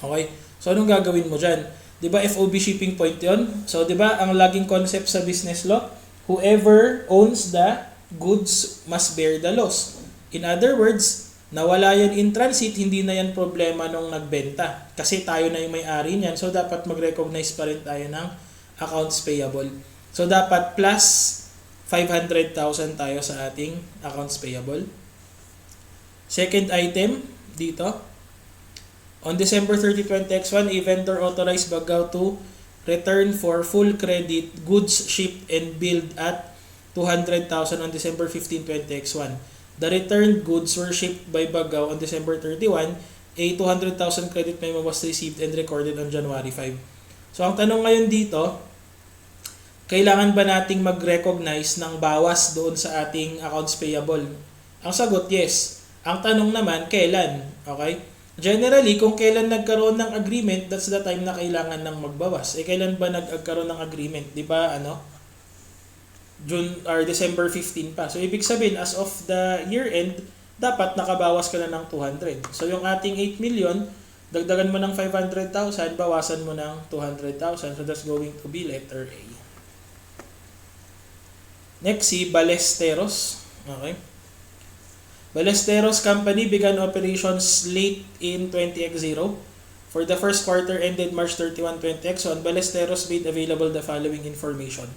Okay? So, anong gagawin mo dyan? Diba FOB shipping point yon? So, diba ang laging concept sa business law? Whoever owns the goods must bear the loss. In other words, nawala yan in transit, hindi na yan problema nung nagbenta. Kasi tayo na yung may-ari niyan, so dapat mag-recognize pa rin tayo ng accounts payable. So, dapat plus 500,000 tayo sa ating accounts payable. Second item, dito. On December 30, 2021, a vendor authorized Bagao to return for full credit goods shipped and billed at 200,000 on December 15, 2021. The returned goods were shipped by Bagao on December 31. A 200,000 credit memo was received and recorded on January 5. So, ang tanong ngayon dito, kailangan ba nating mag-recognize ng bawas doon sa ating accounts payable? Ang sagot, yes. Ang tanong naman, kailan? Okay? Generally, kung kailan nagkaroon ng agreement, that's the time na kailangan ng magbawas. Eh, kailan ba nagkaroon ng agreement? Di ba, June or December 15 pa. So, ibig sabihin, as of the year end, dapat nakabawas ka na ng 200. So, yung ating 8 million, dagdagan mo ng 500,000, bawasan mo ng 200,000. So, that's going to be letter A. Next, si Ballesteros. Okay. Ballesteros Company began operations late in 20X0. For the first quarter ended March 31, 20X1, Ballesteros made available the following information.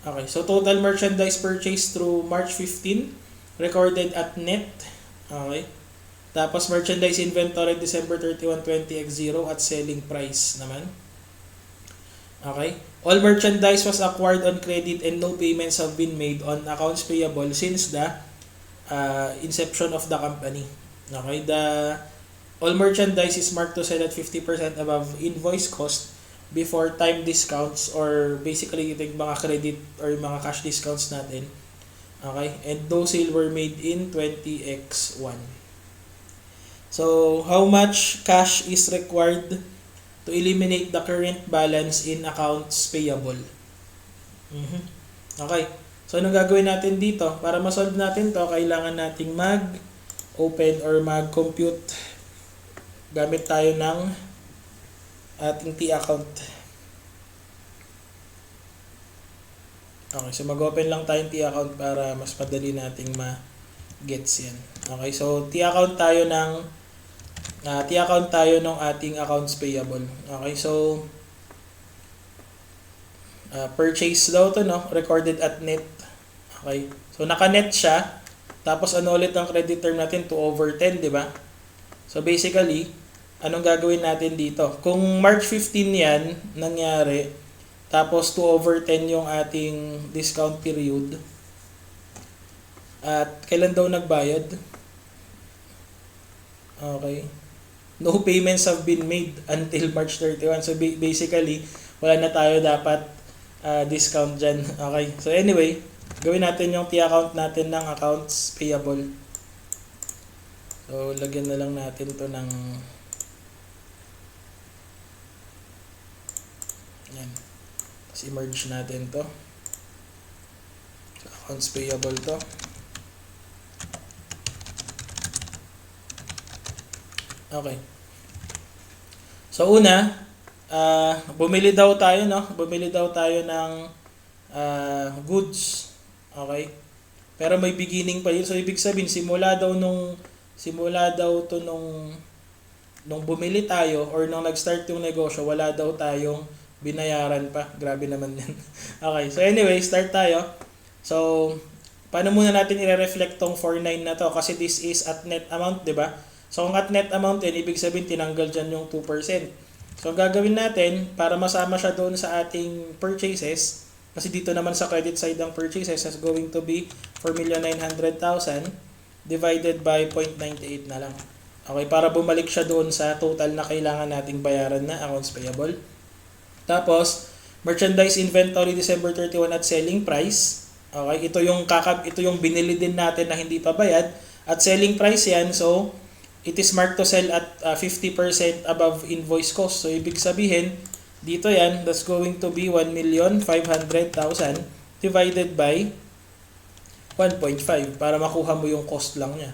Okay, so total merchandise purchased through March 15 recorded at net. Okay. Tapos merchandise inventory December 31, 20X0 at selling price naman. Okay. All merchandise was acquired on credit and no payments have been made on accounts payable since the inception of the company. Okay, all merchandise is marked to sell at 50% above invoice cost before time discounts or basically yung mga credit or mga cash discounts natin. Okay, and those sales were made in 20X1. So, how much cash is required to eliminate the current balance in accounts payable? Okay. So, anong gagawin natin dito? Para ma-solve natin to, kailangan nating mag-open or mag-compute. Gamit tayo ng ating T-account. Okay, so mag-open lang tayong T-account para mas madali nating ma-gets yan. Okay, so T-account tayo ng ating accounts payable. Okay, so purchase daw to, no? Recorded at net. Okay. So, naka-net siya. Tapos, ano ulit ang credit term natin? 2/10, di ba? So, basically, anong gagawin natin dito? Kung March 15 yan, nangyari, tapos 2/10 yung ating discount period, at kailan daw nagbayad? Okay. No payments have been made until March 31. So, basically, wala na tayo dapat discount dyan. Okay. So, anyway, gawin natin yung T-account natin ng accounts payable. So, lagyan na lang natin to ng yan. Tapos, i-merge natin to. So, accounts payable to. Okay. So una, bumili daw tayo, no? Bumili daw tayo ng goods. Okay? Pero may beginning pa yun. So ibig sabihin simula daw to nung bumili tayo or nung nag-start yung negosyo, wala daw tayong binayaran pa. Grabe naman yan. Okay, so anyway, start tayo. So, paano muna natin i-reflect tong 49 na to? Kasi this is at net amount, di ba? So, kung at net amount din, ibig sabihin tinanggal dyan yung 2%. So, ang gagawin natin, para masama siya doon sa ating purchases, kasi dito naman sa credit side ng purchases is going to be 4,900,000 divided by 0.98 na lang. Okay, para bumalik siya doon sa total na kailangan nating bayaran na accounts payable. Tapos, merchandise inventory December 31 at selling price. Okay, ito yung binili din natin na hindi pa bayad at selling price yan. So, it is marked to sell at 50% above invoice cost. So, ibig sabihin, dito yan, that's going to be 1,500,000 divided by 1.5 para makuha mo yung cost lang niya.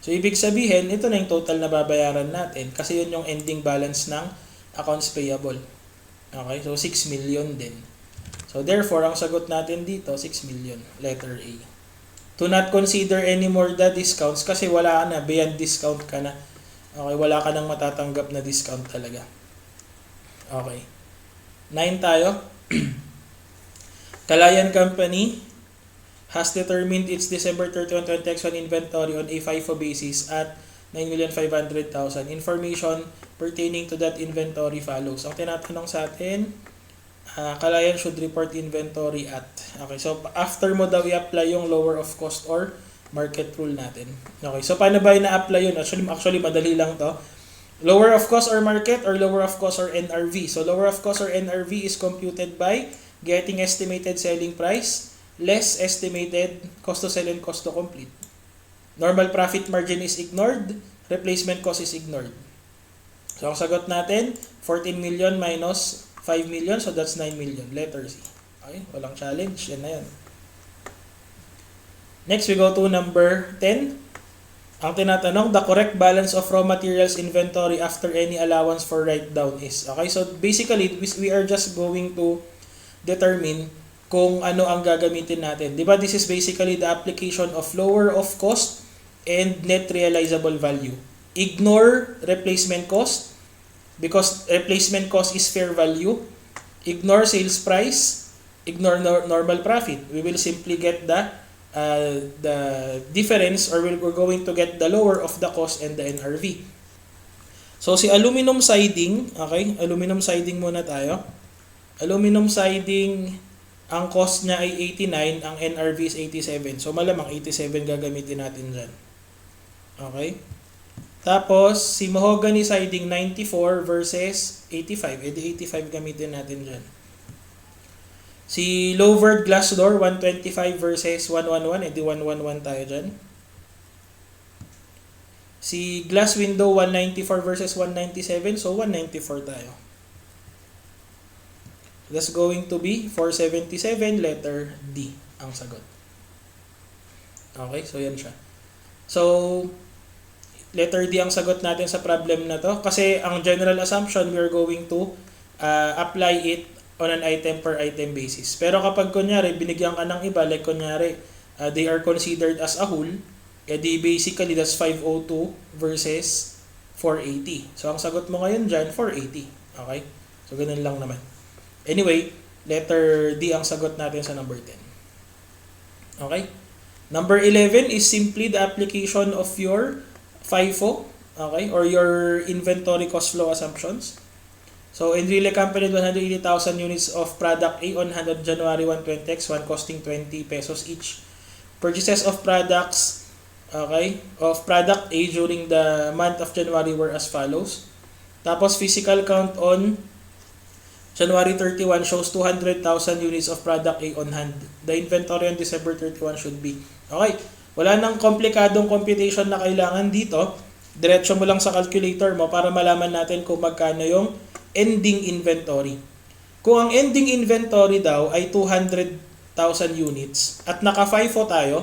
So, ibig sabihin, ito na yung total na babayaran natin kasi yun yung ending balance ng accounts payable. Okay, so 6 million din. So, therefore, ang sagot natin dito, 6 million, letter A. Do not consider any more the discounts kasi wala ka na, beyond discount ka na. Okay, wala ka nang matatanggap na discount talaga. Okay. 9 tayo. Kalayan Company has determined its December 31, 2021 inventory on a FIFO basis at 9,500,000. Information pertaining to that inventory follows. Ang tinatanong sa atin, Kalayan should report inventory at. Okay, so after mo daw i-apply yung lower of cost or market rule natin. Okay, so paano ba ina-apply yun? Actually, madali lang to. Lower of cost or market or lower of cost or NRV. So lower of cost or NRV is computed by getting estimated selling price less estimated cost to sell and cost to complete. Normal profit margin is ignored, replacement cost is ignored. So ang sagot natin, 14 million minus 5 million, so that's 9 million. Letter C. Okay, walang challenge. Yan na yan. Next, we go to number 10. Ang tinatanong, the correct balance of raw materials inventory after any allowance for write-down is. Okay, so basically, we are just going to determine kung ano ang gagamitin natin. Diba, this is basically the application of lower of cost and net realizable value. Ignore replacement cost because replacement cost is fair value. Ignore sales price. Ignore normal profit. We will simply get the difference or we're going to get the lower of the cost and the NRV. So si aluminum siding, okay? Aluminum siding muna tayo. Aluminum siding, ang cost niya ay 89, ang NRV is 87. So malamang 87 gagamitin natin dyan. Okay? Tapos, si mahogany siding 94 versus 85. E di 85 gamitin natin dyan. Si louvered glass door 125 versus 111. E di 111 tayo dyan. Si glass window 194 versus 197. So 194 tayo. That's going to be 477, letter D ang sagot. Okay, so yan siya. So, letter D ang sagot natin sa problem na to. Kasi ang general assumption, we are going to apply it on an item per item basis. Pero kapag kunyari, binigyan ka ng iba, like kunyari, they are considered as a whole, edi basically that's 502 versus 480. So, ang sagot mo ngayon dyan, 480. Okay? So, ganun lang naman. Anyway, letter D ang sagot natin sa number 10. Okay? Number 11 is simply the application of your FIFO, okay, or your inventory cost flow assumptions. So, Enrile Company 180,000 units of product A on hand on January 1, 20X, one costing 20 pesos each. Purchases of products, okay, of product A during the month of January were as follows. Tapos, physical count on January 31 shows 200,000 units of product A on hand. The inventory on December 31 should be. Okay, wala nang komplikadong computation na kailangan dito. Diretso mo lang sa calculator mo para malaman natin kung magkano yung ending inventory. Kung ang ending inventory daw ay 200,000 units at naka-FIFO tayo,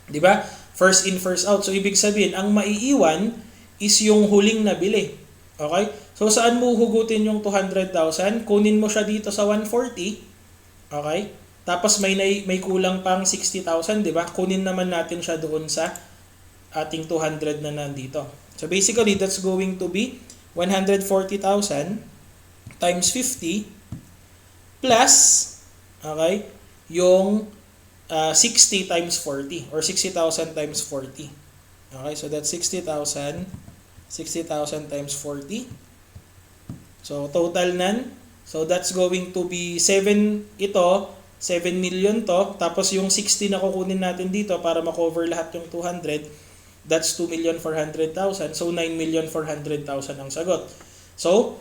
di ba? First in, first out. So, ibig sabihin, ang maiiwan is yung huling nabili. Okay? So, saan mo hugutin yung 200,000? Kunin mo siya dito sa 140. Okay? Tapos may kulang pang 60,000, di ba? Kunin naman natin siya doon sa ating 200 na nandito. So, basically, that's going to be 140,000 times 50 plus, okay, yung 60 times 40 or 60,000 times 40. Okay, so that's 60,000 times 40. So total nan, so that's going to be 7 million to, tapos yung 60 na kukunin natin dito para ma-cover lahat yung 200, that's 2,400,000. So 9,400,000 ang sagot. So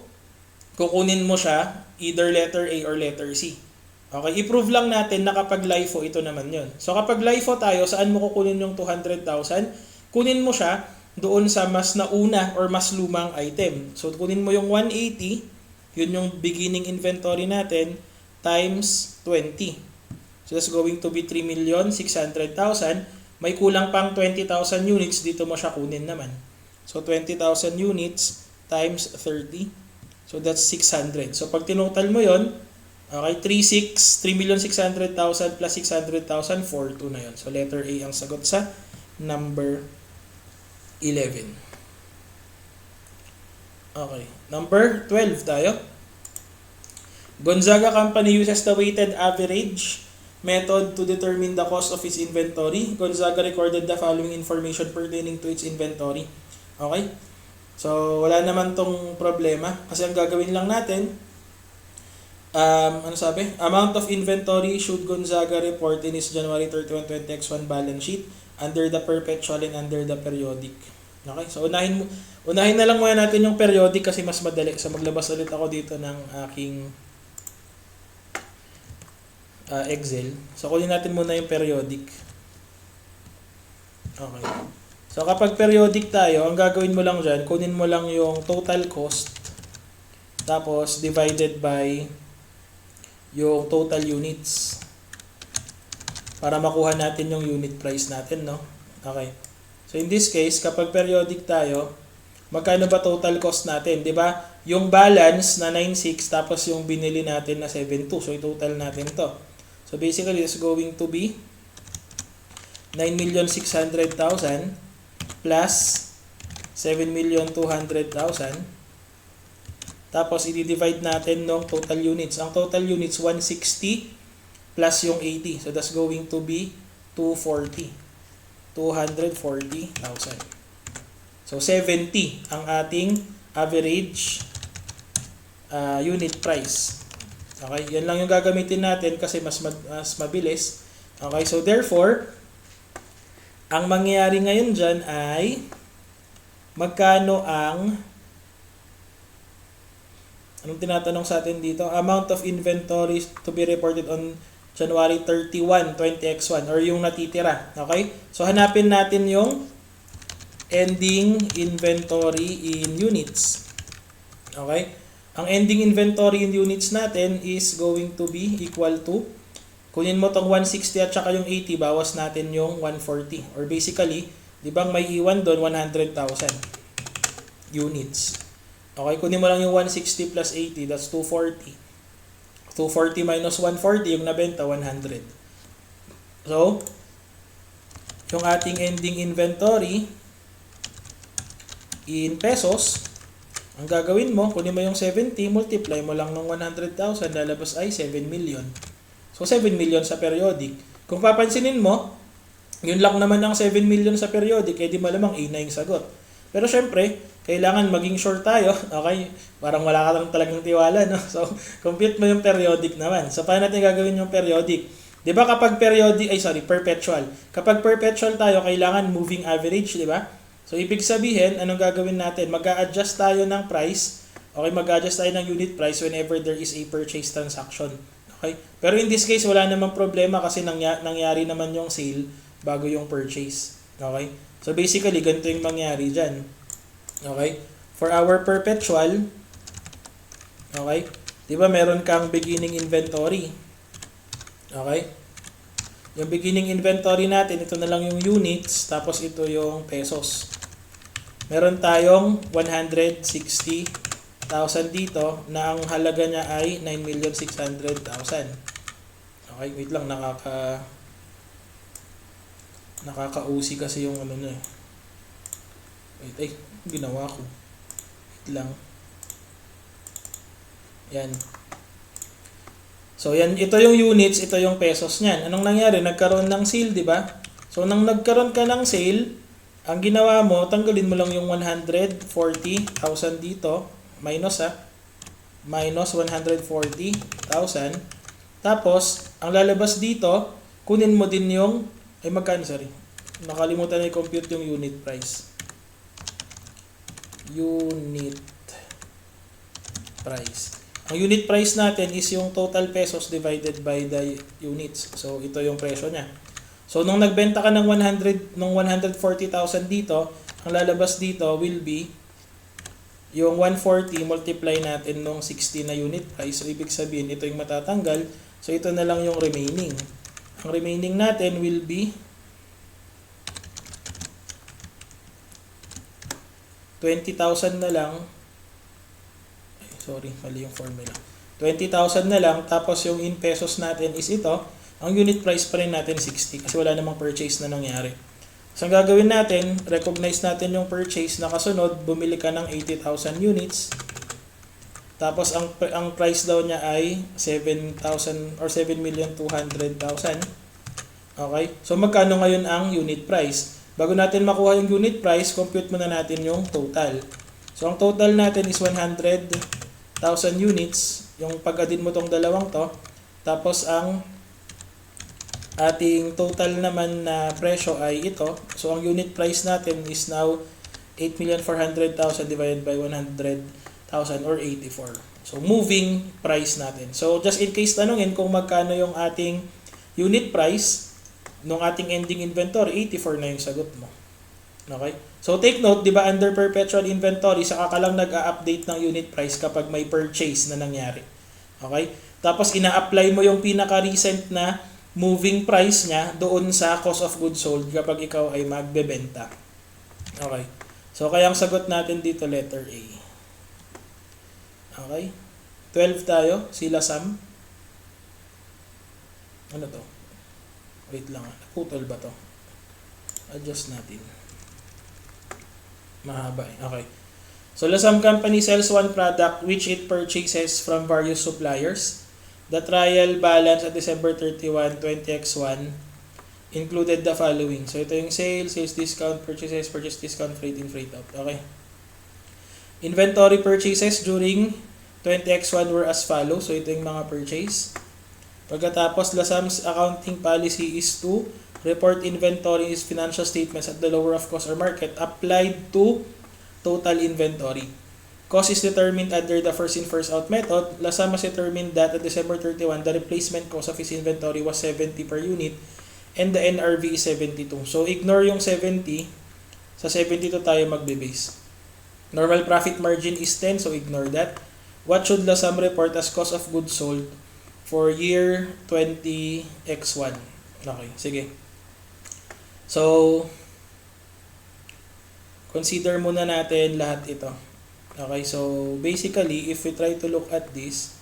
kukunin mo siya either letter A or letter C. Okay, i-prove lang natin na kapag LIFO, ito naman yon. So kapag LIFO tayo, saan mo kukunin yung 200,000? Kunin mo siya doon sa mas nauna or mas lumang item. So kunin mo yung 180, yun yung beginning inventory natin, times 20. So that's going to be 3,600,000. May kulang pang 20,000 units, dito mo siya kunin naman. So 20,000 units times 30. So that's 600. So pag tinotal mo yon, okay, 3,600,000 plus 600,000, 4,2 na yun. So, letter A ang sagot sa number 11. Okay. Number 12 tayo. Gonzaga Company uses the weighted average method to determine the cost of its inventory. Gonzaga recorded the following information pertaining to its inventory. Okay? So, wala naman tong problema. Kasi ang gagawin lang natin, ano sabi? Amount of inventory should Gonzaga report in his January 31, 20X1 balance sheet under the perpetual and under the periodic. Okay? So, unahin na lang muna natin yung periodic kasi mas madali. So, maglabas ulit ako dito ng aking Excel. So, kunin natin muna yung periodic. Okay. So, kapag periodic tayo, ang gagawin mo lang dyan, kunin mo lang yung total cost tapos divided by yung total units para makuha natin yung unit price natin, no? Okay. So in this case, kapag periodic tayo, magkano ba total cost natin, 'di ba? Yung balance na 96 tapos yung binili natin na 72. So i-total natin 'to. So basically, it's going to be 9,600,000 plus 7,200,000. Tapos, i-divide natin ng total units. Ang total units, 160 plus yung 80. So, that's going to be 240,000. So, 70 ang ating average unit price. Okay, yan lang yung gagamitin natin kasi mas mabilis. Okay, so therefore, ang mangyayari ngayon dyan ay magkano ang anong tinatanong sa atin dito? Amount of inventories to be reported on January 31, 20X1 or yung natitira. Okay? So, hanapin natin yung ending inventory in units. Okay? Ang ending inventory in units natin is going to be equal to, kunin mo tong 160 at saka yung 80, bawas natin yung 140. Or basically, di ba may iwan doon 100,000 units. Okay, kunin mo lang yung 160 plus 80, that's 240. 240 minus 140, yung nabenta, 100. So, yung ating ending inventory in pesos, ang gagawin mo, kunin mo yung 70, multiply mo lang ng 100,000, lalabas ay 7 million. So, 7 million sa periodic. Kung papansinin mo, yun lang naman ang 7 million sa periodic, eh di malamang A na yung sagot. Pero syempre, kailangan maging sure tayo. Okay? Parang wala ka lang talagang tiwala, no? So, compute mo yung periodic naman. So, paano natin gagawin yung periodic? Di ba kapag perpetual. Kapag perpetual tayo, kailangan moving average, di ba? So, ibig sabihin, anong gagawin natin? Mag-a-adjust tayo ng price. Okay, mag-a-adjust tayo ng unit price whenever there is a purchase transaction. Okay? Pero in this case, wala namang problema kasi nangyari naman yung sale bago yung purchase. Okay? So, basically, ganito yung mangyari dyan. Okay? For our perpetual, okay? Di ba meron kang beginning inventory? Okay? Yung beginning inventory natin, ito na lang yung units, tapos ito yung pesos. meron tayong 160,000 dito na ang halaga niya ay 9,600,000. Okay, wait lang, nakaka-usi kasi yung ano niya. Wait, ay, ginawa ko. Wait lang. Yan. So, yan, ito yung units, ito yung pesos niyan. Anong nangyari? Nagkaroon ng sale, di ba? So, nang nagkaroon ka ng sale, ang ginawa mo, tanggalin mo lang yung 140,000 dito, minus minus 140,000. Tapos, ang lalabas dito, kunin mo din yung, ay magkano, sorry. Nakalimutan na i-compute yung unit price. Unit price. Ang unit price natin is yung total pesos divided by the units. So, ito yung presyo niya. So, nung nagbenta ka ng 140,000 dito, ang lalabas dito will be yung 140 multiply natin nung 60 na unit price. So, ibig sabihin, ito yung matatanggal. So, ito na lang yung remaining. Ang remaining natin will be 20,000 na lang. Sorry, mali yung formula. 20,000 na lang, tapos yung in pesos natin is ito. Ang unit price pa rin natin 60 kasi wala namang purchase na nangyari. So, ang gagawin natin, recognize natin yung purchase na kasunod, bumili ka ng 80,000 units. Tapos, ang price daw niya ay 7,000 or 7,200,000. Okay? So, magkano ngayon ang unit price? Bago natin makuha yung unit price, compute muna natin yung total. So, ang total natin is 100,000 units, yung pag-addin mo tong dalawang to, tapos ang ating total naman na presyo ay ito. So, ang unit price natin is now 8,400,000 divided by 100,000 or 84. So, moving price natin. So, just in case tanungin kung magkano yung ating unit price nung ating ending inventory, 84 na yung sagot mo. Okay? So, take note, di ba, under perpetual inventory, saka ka lang nag-a-update ng unit price kapag may purchase na nangyari. Okay? Tapos, ina-apply mo yung pinaka-recent na moving price niya doon sa cost of goods sold kapag ikaw ay magbebenta. Okay? So, kaya ang sagot natin dito, letter A. Okay? 12 tayo, sila Sam. Ano to? Wait lang, naputol ba to? Adjust natin. Mahaba eh. Okay. So, Lasam Company sells one product which it purchases from various suppliers. The trial balance at December 31, 20x1 included the following. So, ito yung sales discount, purchases, purchase discount, freight in, freight out. Okay. Inventory purchases during 20x1 were as follows. So, ito yung mga purchase. Pagkatapos, Lasam's accounting policy is to report inventories, financial statements at the lower of cost or market applied to total inventory. Cost is determined under the first in first out method. Lasam has determined that at December 31, the replacement cost of his inventory was 70 per unit and the NRV is 72. So, ignore yung 70. Sa 72 tayo magbe-base. Normal profit margin is 10, so ignore that. What should Lasam report as cost of goods sold for year 20x1? Okay, sige. So, consider muna natin lahat ito. Okay, so basically, if we try to look at this,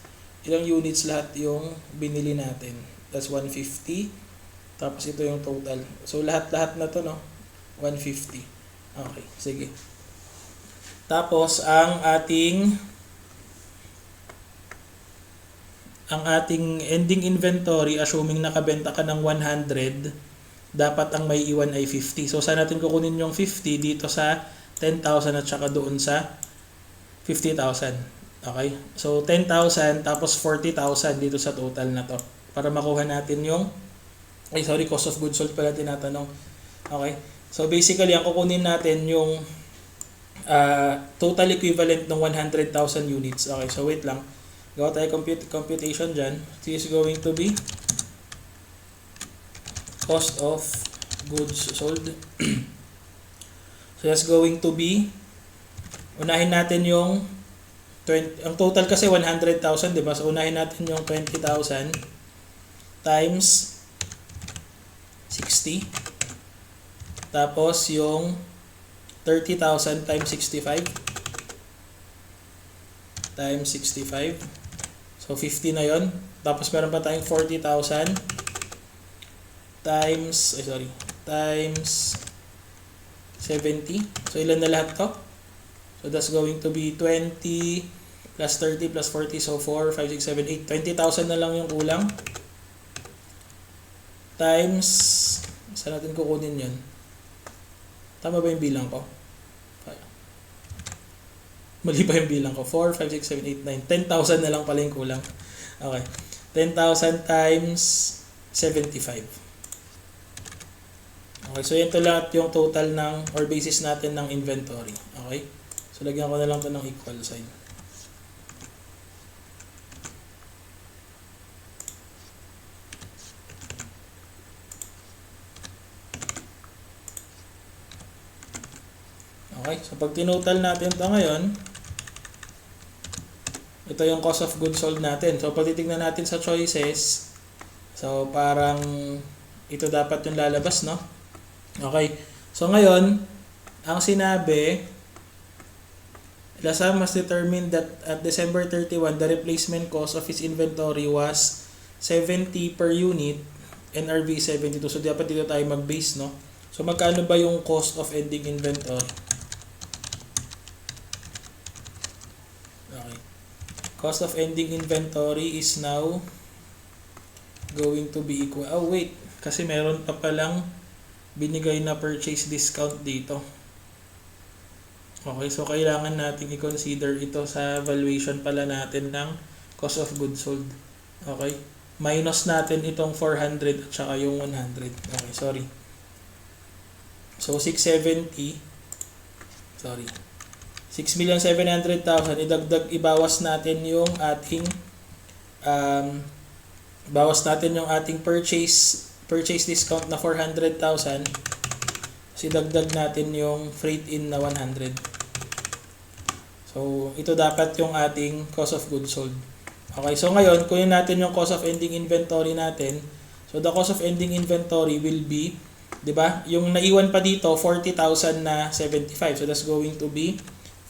ilang units lahat yung binili natin? That's 150. Tapos ito yung total. So, lahat-lahat na to, no? 150. Okay, sige. Tapos, ang ating ending inventory, assuming nakabenta ka ng 100, dapat ang may iwan ay 50. So, saan natin kukunin yung 50 dito sa 10,000 at saka doon sa 50,000. Okay? So, 10,000 tapos 40,000 dito sa total na to. Para makuha natin yung, cost of goods sold pala tinatanong. Okay? So, basically, ang kukunin natin yung total equivalent ng 100,000 units. Okay, so wait lang. Gawa tayo computation dyan. This is going to be cost of goods sold. So, that's going to be, unahin natin yung, ang total kasi 100,000, di ba? So, unahin natin yung 20,000 times 60. Tapos, yung 30,000 times 65 times 65. So 50 na yon. Tapos meron pa tayong 40,000 times times 70. So ilan na lahat to? So that's going to be 20 plus 30 plus 40. So 4, 5, 6, 7, 8. 20,000 na lang yung kulang. Times, saan natin kukunin yun? Tama ba yung bilang ko? Mali pa yung bilang ko. 4, 5, 6, 7, 8, 9. 10,000 na lang pala yung kulang. Okay. 10,000 times 75. Okay, so yan to lahat yung total ng or basis natin ng inventory. Okay? So lagyan ko na lang to ng equal sign. Okay, so pag tinotal natin to ngayon, ito yung cost of goods sold natin. So pag titignan natin sa choices, so parang ito dapat yung lalabas, no? Okay. So ngayon, ang sinabi, Lasam must determine that at December 31, the replacement cost of his inventory was 70 per unit, NRV 72. So dapat dito tayo mag-base, no? So magkano ba yung cost of ending inventory? Okay. Cost of ending inventory is now going to be equal. Oh wait, kasi meron pa palang binigay na purchase discount dito. Okay, so kailangan natin i-consider ito sa valuation pala natin ng cost of goods sold. Okay? Minus natin itong 400 at saka yung 100. Okay, sorry. So 670. Sorry. 6,700,000 ibawas natin yung ating bawas natin yung ating purchase discount na 400,000. Kasi dagdag natin yung freight in na 100. So, ito dapat yung ating cost of goods sold. Okay, so ngayon, kunin natin yung cost of ending inventory natin. So, the cost of ending inventory will be, di ba? Yung naiwan pa dito, 40,000 na 75. So, that's going to be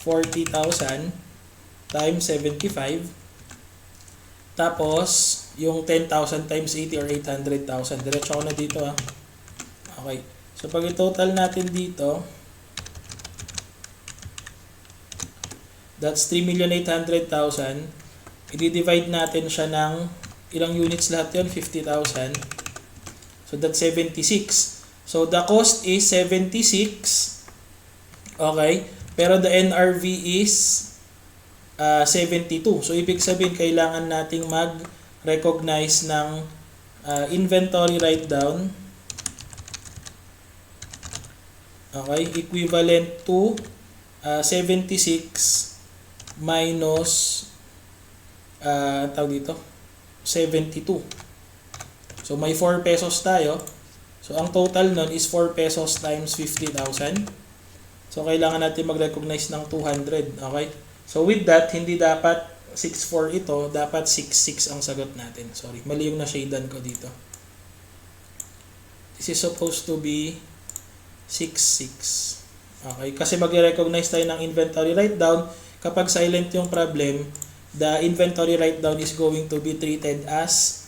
40,000 times 75. Tapos, yung 10,000 times 80 or 800,000. Diretso ko na dito, ha. Okay. So, pag i-total natin dito, that's 3,800,000. I-divide natin siya ng ilang units lahat yun? 50,000. So, that's 76. So, the cost is 76. Okay. Pero the NRV is 72. So, ibig sabihin, kailangan nating mag-recognize ng inventory write-down. Okay, equivalent to 76 minus tawag dito 72. So may 4 pesos tayo. So ang total nun is 4 pesos times 50,000. So kailangan natin mag-recognize ng 200. Okay? So with that, hindi dapat 6.4 ito, dapat 6.6 ang sagot natin. Sorry, mali yung na-shadean ko dito. This is supposed to be 6.6. Okay, kasi mag-recognize tayo ng inventory write-down. Kapag silent yung problem, the inventory write-down is going to be treated as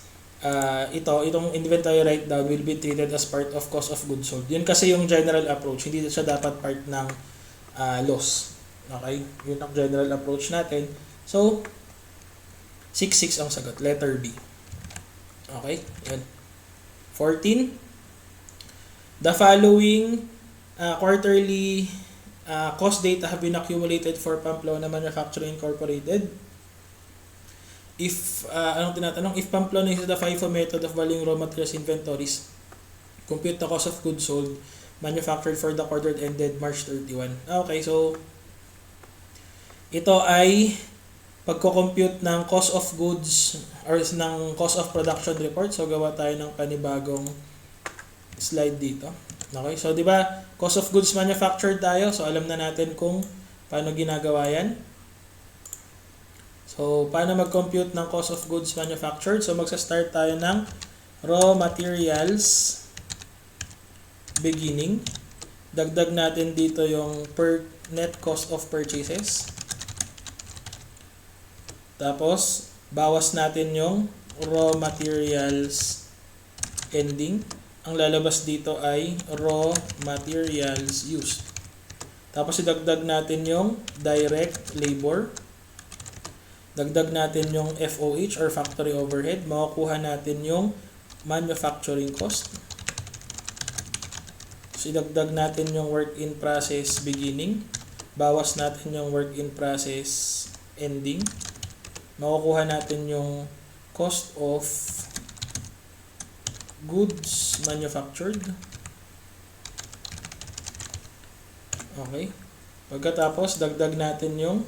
itong inventory write-down will be treated as part of cost of goods sold. Yun kasi yung general approach, hindi siya dapat part ng loss. Okay, yun ang general approach natin. So, 6.6 ang sagot, letter B. Okay, yun. 14. The following quarterly cost data have been accumulated for Pamplona Manufacturing Incorporated. If, anong tinatanong? If Pamplona uses the FIFO method of valuing raw materials inventories, compute the cost of goods sold manufactured for the quarter ended March 31. Okay, so ito ay pagko-compute ng cost of goods or ng cost of production report. So gawa tayo ng panibagong slide dito. Okay, so di ba cost of goods manufactured tayo. So alam na natin kung paano ginagawa yan. So paano mag-compute ng cost of goods manufactured? So magsa-start tayo ng raw materials beginning. Dagdag natin dito yung net cost of purchases. Tapos, bawas natin yung raw materials ending. Ang lalabas dito ay raw materials used. Tapos, idagdag natin yung direct labor. Dagdag natin yung FOH or factory overhead. Makukuha natin yung manufacturing cost. So, idagdag natin yung work in process beginning. Bawas natin yung work in process ending. Makukuha natin yung cost of goods manufactured. Okay. Pagkatapos, dagdag natin yung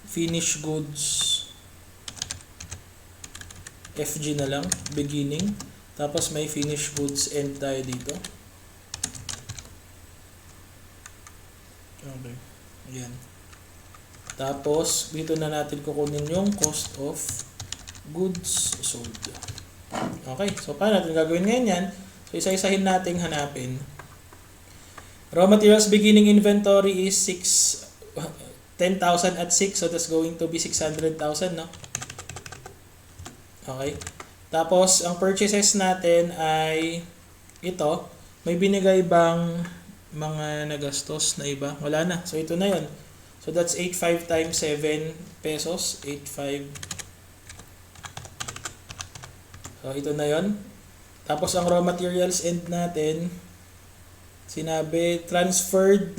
finished goods. FG na lang, beginning. Tapos may finished goods end tayo dito. Okay. Ayan. Tapos, dito na natin kukunin yung cost of goods sold. Okay. So, paano natin gagawin ngayon yan? So, isa-isahin natin hanapin. Raw materials beginning inventory is 10,000 at 6. So, that's going to be 600,000, no? Okay. Tapos, ang purchases natin ay ito. May binigay bang mga nagastos na iba? Wala na. So, ito na yon. So, that's 8.5 times 7 pesos. 8.5. So, ito na yon. Tapos, ang raw materials end natin, sinabi, transferred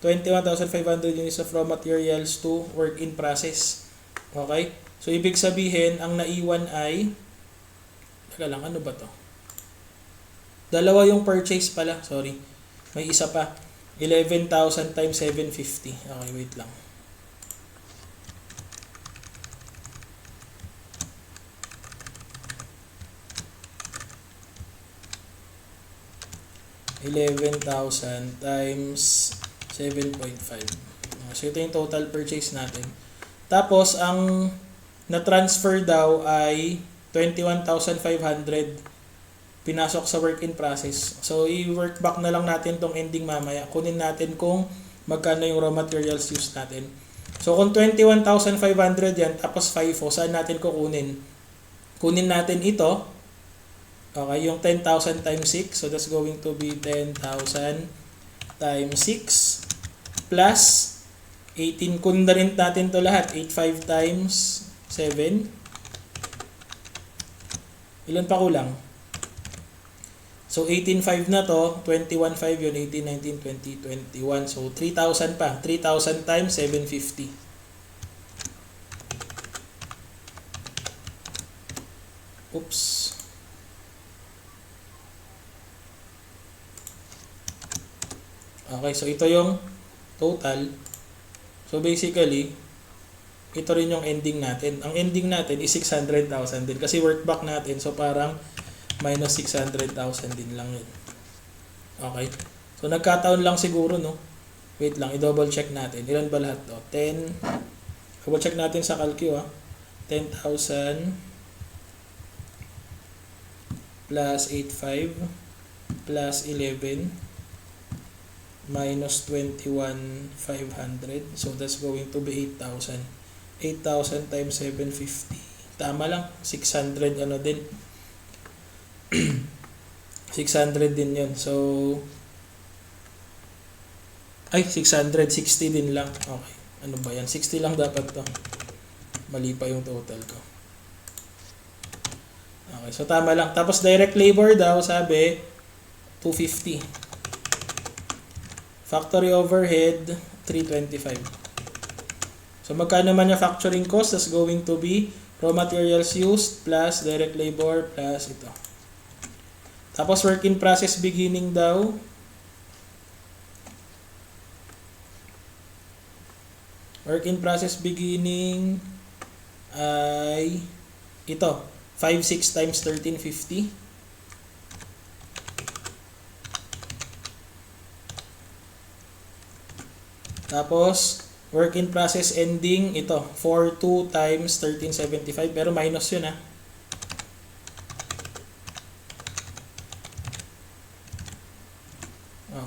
21,500 units of raw materials to work in process. Okay? So, ibig sabihin, ang naiwan ay teka lang, ano ba to? Dalawa yung purchase pala. Sorry. May isa pa. 11,000 times 750. Okay, wait lang. $11,000 times 7.5. So, ito yung total purchase natin. Tapos, ang na-transfer daw ay 21,500 pinasok sa work in process. So, i-work back na lang natin tong ending mamaya. Kunin natin kung magkano yung raw materials used natin. So, kung 21,500 yan, tapos 5, saan natin kukunin? Kunin natin ito. Okay, yung 10,000 times 6. So, that's going to be 10,000 times 6 plus 18. Kunin na rin natin to lahat. 8.5 times 7. Ilan pa kulang? So, 18.5 na to. 21.5 yun. 18, 19, 20, 21. So, 3,000 pa. 3,000 times 750. Oops. Okay, so ito yung total. So, basically, ito rin yung ending natin. Ang ending natin is 600,000 din. Kasi work back natin. So, parang minus 600,000 din lang yun. Okay. So, nagkataon lang siguro, no? Wait lang. I-double check natin. Ilan ba lahat to? 10. Double check natin sa calcu, 10,000 plus 8.5 plus 11 minus 21,500. So, that's going to be 8,000. 8,000 times 750. Tama lang. 600 ano din. 600 din yun. So, ay, 660 din lang. Okay. Ano ba yan? 60 lang dapat to. Mali pa yung total ko. Okay. So, tama lang. Tapos, direct labor daw, sabi, 250. Factory overhead, 325. So, magkano manufacturing cost? That's going to be raw materials used plus direct labor plus ito. Tapos, work in process beginning daw. Work in process beginning ay ito. 5.6 times 1350. Tapos, work in process ending, ito, 4.2 times 1375, pero minus yun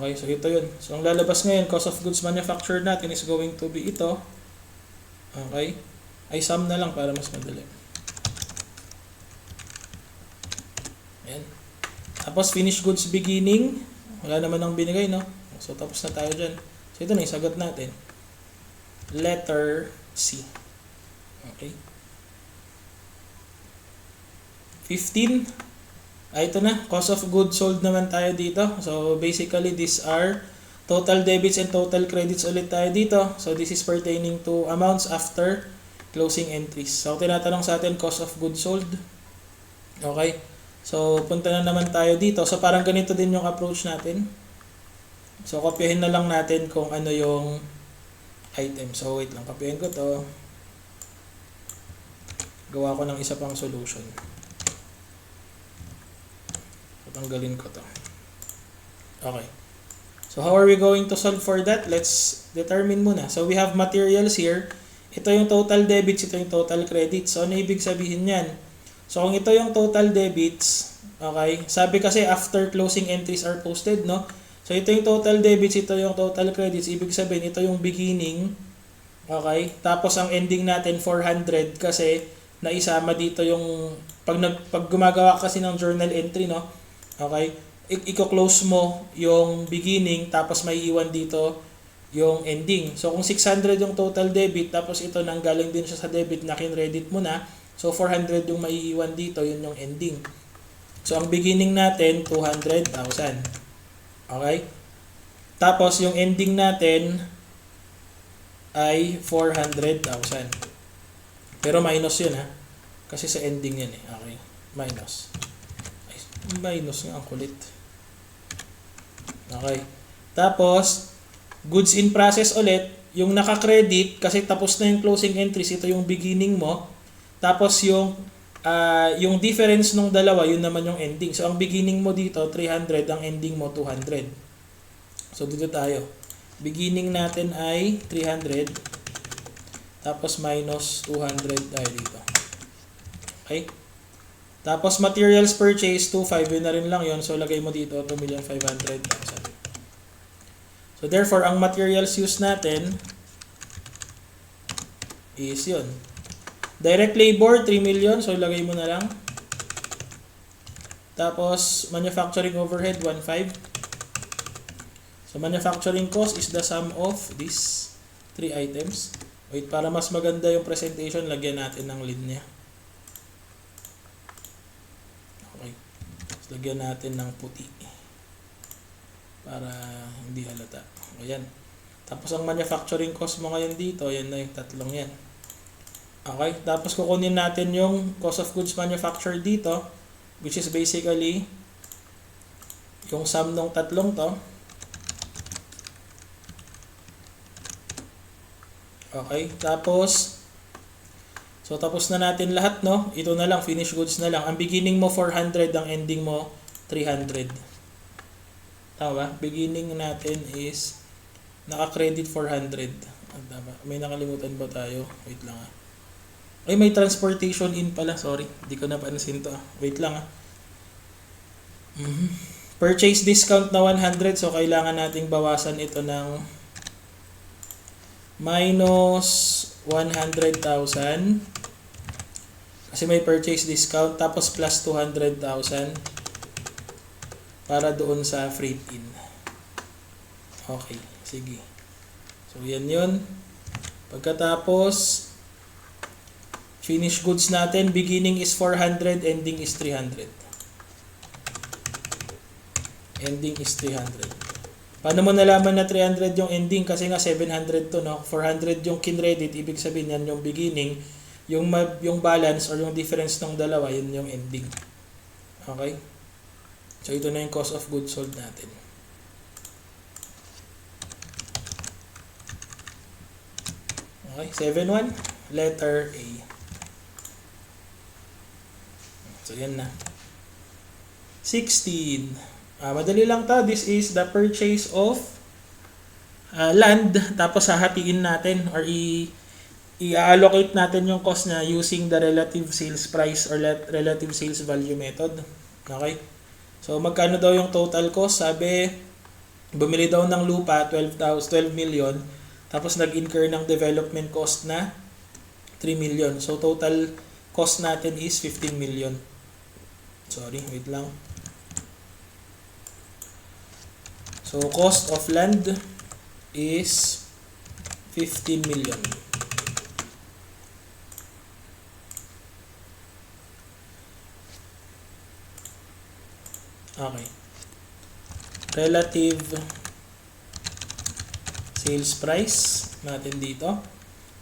Okay, so ito yun. So, ang lalabas ngayon, cost of goods manufactured natin is going to be ito. Okay. Ay, sum na lang para mas madali. Ayan. Tapos, finished goods beginning. Wala naman ang binigay, no? So, tapos na tayo dyan. So, ito na yung sagot natin. Letter C. Okay. 15. Ito na. Cost of goods sold naman tayo dito. So, basically, these are total debits and total credits ulit tayo dito. So, this is pertaining to amounts after closing entries. So, tinatanong sa atin, cost of goods sold. Okay. So, punta na naman tayo dito. So, parang ganito din yung approach natin. So, kopyahin na lang natin kung ano yung item. So, wait lang. Kopyahin ko to. Gawa ko ng isa pang solution. Tanggalin ko to. Okay. So, how are we going to solve for that? Let's determine muna. So, we have materials here. Ito yung total debits, ito yung total credits. So, ano ibig sabihin yan? So, kung ito yung total debits, okay, sabi kasi after closing entries are posted, no? So, ito yung total debits, ito yung total credits. Ibig sabihin, ito yung beginning. Okay? Tapos, ang ending natin, 400 kasi naisama dito yung, pag gumagawa kasi ng journal entry, no? Okay? I-close mo yung beginning, tapos may iwan dito yung ending. So, kung 600 yung total debit, tapos ito nanggaling din siya sa debit na kinredit mo na, so 400 yung maiiwan dito, yun yung ending. So, ang beginning natin, 200,000. Okay? Tapos, yung ending natin ay 400,000. Pero minus yun, ha? Kasi sa ending yan, eh. Okay? Minus. Minus nga, ang kulit. Okay. Tapos, goods in process ulit, yung naka-credit, kasi tapos na yung closing entries, ito yung beginning mo. Tapos yung difference nung dalawa, yun naman yung ending. So, ang beginning mo dito, 300, ang ending mo, 200. So, dito tayo. Beginning natin ay 300. Tapos, minus 200 tayo dito. Okay? Tapos, materials purchased, 2.5, yun na rin lang yun. So, lagay mo dito, 2,500,000. So, therefore, ang materials used natin is yun. Direct labor, 3 million. So, lagay mo na lang. Tapos, manufacturing overhead, 1.5. So, manufacturing cost is the sum of these 3 items. Wait, para mas maganda yung presentation, lagyan natin ng linya. Lagyan natin ng puti para hindi halata. Ayan. Tapos ang manufacturing cost mo ngayon dito, yan na yung tatlong yan. Okay. Tapos kukunin natin yung cost of goods manufactured dito, which is basically yung sum ng tatlong to. Okay. Tapos tapos na natin lahat, no? Ito na lang, finished goods na lang. Ang beginning mo 400, ang ending mo 300. Tama? Beginning natin is naka-credit 400. Tama. May nakalimutan ba tayo? Wait lang ah. Ay, may transportation in pala. Sorry, hindi ko napansin to. Wait lang ah. Purchase discount na 100, so kailangan nating bawasan ito ng minus 100,000 kasi may purchase discount, tapos plus 200,000 para doon sa freight in. Okay, sige. So yan yun. Pagkatapos finished goods natin, beginning is 400, ending is 300. Ending is 300. Paano mo nalaman na 300 yung ending? Kasi nga 700 to, no? 400 yung kinredit, ibig sabihin yan yung beginning. Yung balance or yung difference ng dalawa, yun yung ending. Okay? So, ito na yung cost of goods sold natin. Okay, 7.1, letter A. So, yan na. 16. Madali lang to. This is the purchase of land. Tapos hahatiin natin or i-allocate natin yung cost na using the relative sales price or relative sales value method. Okay? So, magkano daw yung total cost? Sabi, Bumili daw ng lupa, 12 million, tapos nag-incur ng development cost na 3 million. So, total cost natin is 15 million. Sorry, wait lang. So, cost of land is 15 million. Okay. Relative sales price natin dito.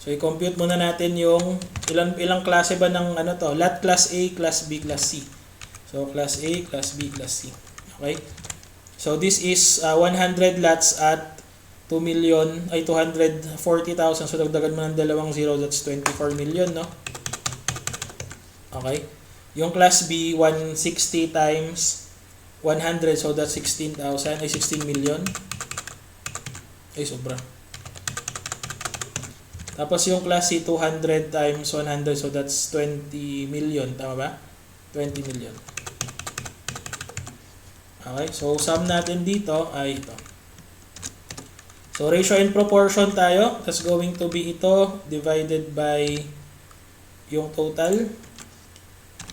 So, i-compute muna natin yung ilang klase ba ng ano to? Lot class A, class B, class C. So, class A, class B, class C. Okay? So, this is 100 lots at 240,000. So, dagdagan mo ng dalawang zero, that's 24 million, no? Okay? Yung class B, 160 times 100, so that's 16 million. Ay, sobra. Tapos yung class C, 200 times 100, so that's 20 million. Tama ba? 20 million. Okay, so sum natin dito ay ito. So ratio and proportion tayo. That's going to be ito divided by yung total.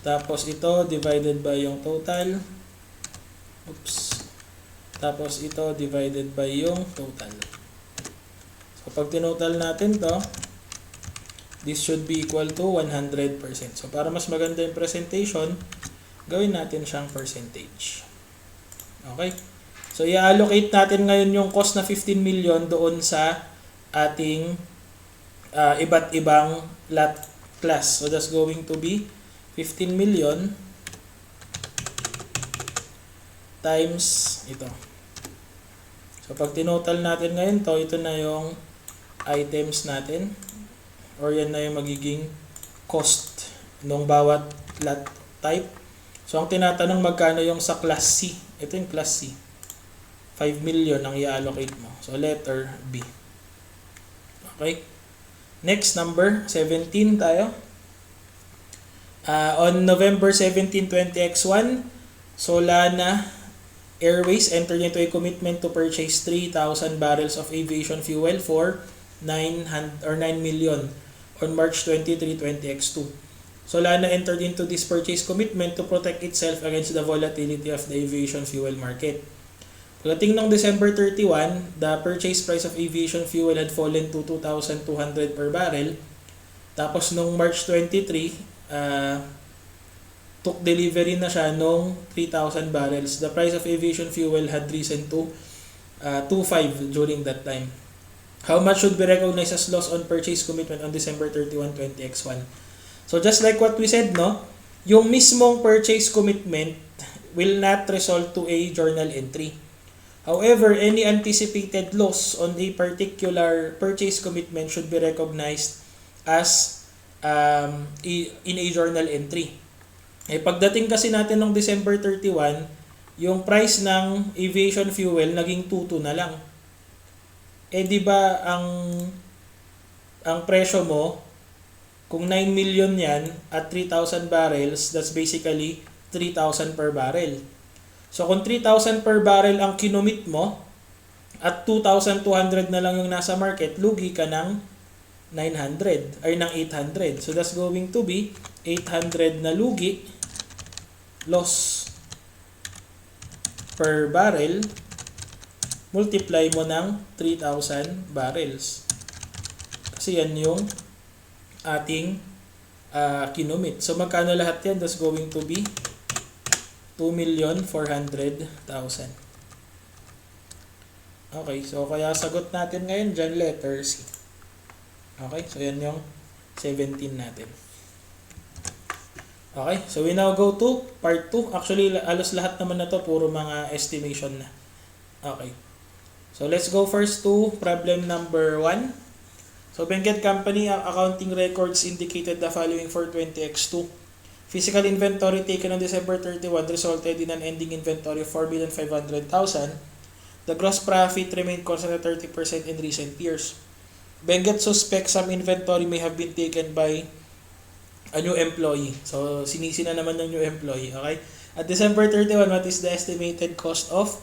Tapos ito divided by yung total. Oops. Tapos ito divided by yung total. So pag tinotal natin to, this should be equal to 100%. So para mas maganda yung presentation, gawin natin siyang percentage. Okay? So i-allocate natin ngayon yung cost na 15 million doon sa ating iba't ibang lot class. So that's going to be 15 million times ito. So pag tinotal natin ngayon to, ito na yung items natin or yan na yung magiging cost ng bawat lot type. So ang tinatanong magkano yung sa class C. Ito yung class C. 5 million ang i-allocate mo. So letter B. Okay. Next, number 17 tayo. On November 17, 20X1, Solana Airways entered into a commitment to purchase 3,000 barrels of aviation fuel for 9 million on March 23, 20X2. Solana entered into this purchase commitment to protect itself against the volatility of the aviation fuel market. Pagdating ng December 31, the purchase price of aviation fuel had fallen to 2,200 per barrel. Tapos nung March 23, took delivery na siya nung 3,000 barrels. The price of aviation fuel had risen to 2.5 during that time. How much should be recognized as loss on purchase commitment on December 31, 20X1? So just like what we said, no, yung mismong purchase commitment will not result to a journal entry. However, any anticipated loss on a particular purchase commitment should be recognized as in a journal entry. Pagdating kasi natin ng December 31, yung price ng aviation fuel naging 2.2 na lang. Di ba ang presyo mo, kung 9 million yan at 3,000 barrels, that's basically 3,000 per barrel. So kung 3,000 per barrel ang kinumit mo at 2,200 na lang yung nasa market, lugi ka ng 900 ay ng 800. So that's going to be 800 na lugi, loss per barrel, multiply mo ng 3,000 barrels. Kasi yan yung ating kinumit. So magkano lahat yan? That's going to be 2,400,000. Okay, so kaya sagot natin ngayon dyan, letter C. Okay, so yan yung 17 natin. Okay, so we now go to part 2. Actually, alos lahat naman na to, puro mga estimation na. Okay, so let's go first to problem number 1. So Benguet Company accounting records indicated the following for 20X2. Physical inventory taken on December 31 resulted in an ending inventory of 4,500,000. The gross profit remained constant at 30% in recent years. Benguet suspects some inventory may have been taken by a new employee. So, sinisi na naman ng new employee. Okay? At December 31, what is the estimated cost of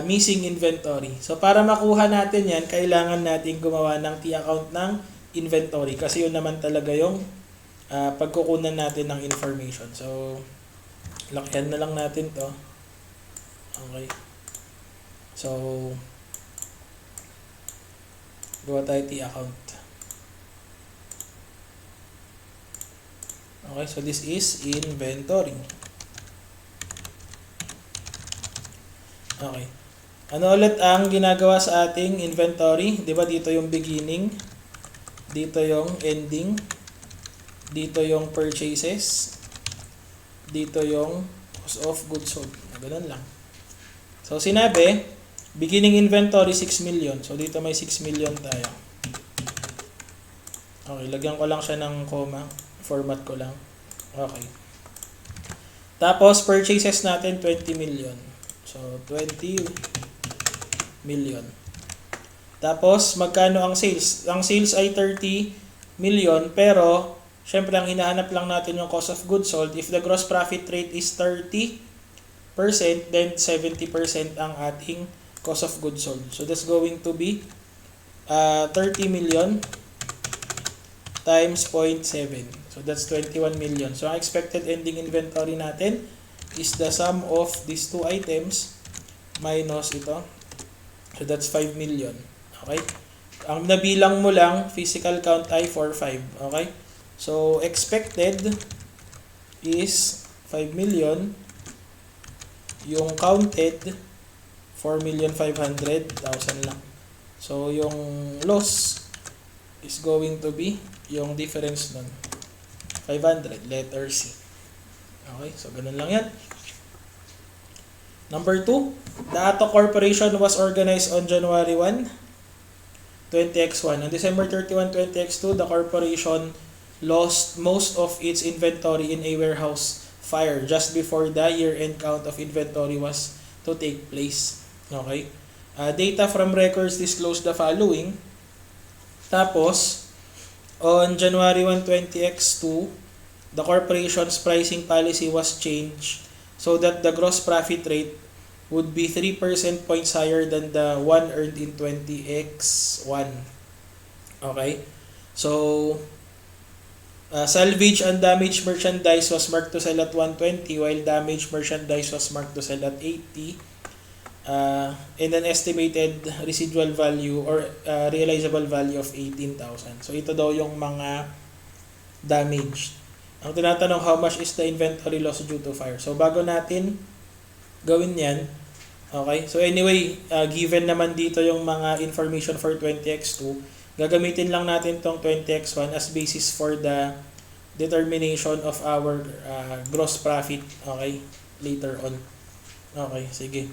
missing inventory. So para makuha natin yan, kailangan natin gumawa ng T-account ng inventory kasi yun naman talaga yung pagkukunan natin ng information. So lakyan na lang natin to. Okay. So gawa tayo T-account. Okay, so this is inventory. Okay. Ano ulit ang ginagawa sa ating inventory? 'Di ba dito yung beginning, dito yung ending, dito yung purchases, dito yung cost of goods sold. Ganun lang. So sinabi, beginning inventory 6 million. So dito may 6 million tayo. Okay, lagyan ko lang siya ng comma. Format ko lang. Okay. Tapos purchases natin 20 million. So 20 million. Tapos magkano ang sales? Ang sales ay 30 million pero syempre ang hinahanap lang natin yung cost of goods sold. If the gross profit rate is 30%, then 70% ang ating cost of goods sold. So that's going to be 30 million times 0.7. So that's 21 million. So ang expected ending inventory natin is the sum of these two items minus ito. So that's 5 million. Okay? Ang nabilang mo lang, physical count ay 4-5. Okay? So expected is 5 million. Yung counted, 4,500,000 lang. So yung loss is going to be yung difference nun. 500, letter C. Okay, so ganun lang yan. Number 2, the Ato Corporation was organized on January 1, 20X1. On December 31, 20X2, the corporation lost most of its inventory in a warehouse fire just before the year-end count of inventory was to take place. Okay? Data from records disclose the following. Tapos, on January 1, 20X2, the corporation's pricing policy was changed so that the gross profit rate would be 3% points higher than the one earned in 20X1. Okay? So, salvage and damaged merchandise was marked to sell at 120 while damaged merchandise was marked to sell at 80. And an estimated residual value or realizable value of 18,000. So ito daw yung mga damaged. Ang tinatanong, how much is the inventory loss due to fire? So bago natin gawin yan, okay? So anyway, given naman dito yung mga information for 20X2, gagamitin lang natin tong 20X1 as basis for the determination of our gross profit, okay? Later on. Okay, sige.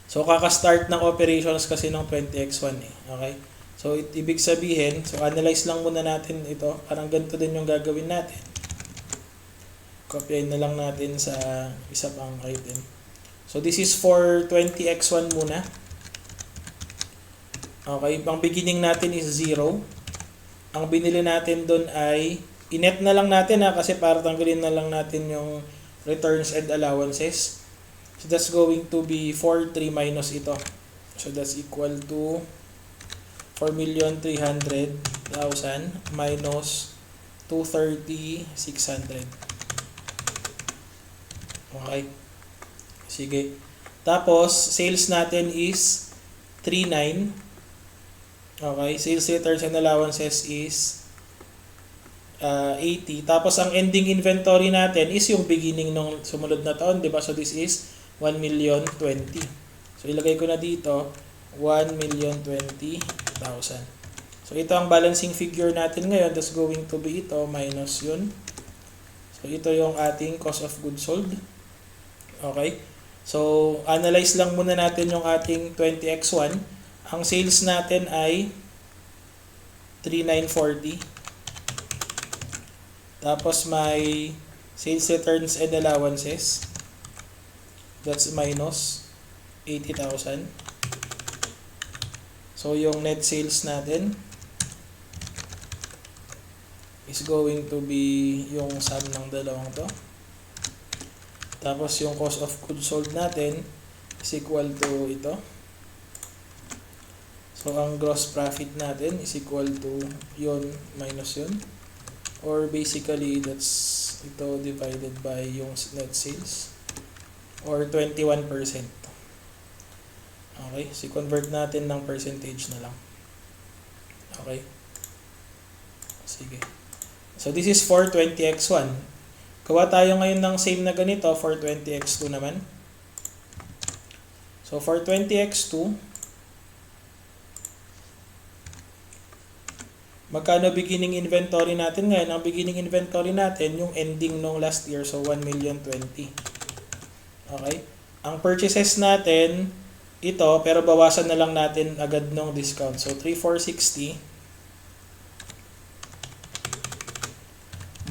So, kaka-start ng operations kasi ng 20X1 eh. Okay? So, ibig sabihin, so analyze lang muna natin ito. Parang ganito din yung gagawin natin. Copyin na lang natin sa isa pang item. So, this is for 20X1 muna. Okay? Ang beginning natin is 0. Ang binili natin doon ay, inet na lang natin kasi para tanggalin na lang natin yung returns and allowances. So that's going to be 4,300,000 minus ito. So that's equal to 4,300,000 minus 230,600. Okay. Sige. Tapos sales natin is 39. Okay, sales returns and allowances is 80. Tapos ang ending inventory natin is yung beginning ng sumunod na taon, 'di ba? So this is 1,020,000. So ilagay ko na dito 1,020,000. So ito ang balancing figure natin ngayon. That's going to be ito minus yun. So ito yung ating cost of goods sold. Okay? So analyze lang muna natin yung ating 20X1. Ang sales natin ay 3,940. Tapos may sales returns and allowances. That's minus 80,000. So yung net sales natin is going to be yung sum ng dalawang to. Tapos yung cost of goods sold natin is is equal to ito. So, ang gross profit natin is equal to yun minus yun. Or basically, that's ito divided by yung net sales. Or 21%. Okay? So, convert natin ng percentage na lang. Okay? Sige. So, this is 420x1. Gawa tayo ngayon ng same na ganito, 420x2 naman. So, 420x2, magkano beginning inventory natin ngayon? Ang beginning inventory natin, yung ending nung last year, so 1,020,000. Okay? Ang purchases natin, ito, pero bawasan na lang natin agad nung discount. So, 3,460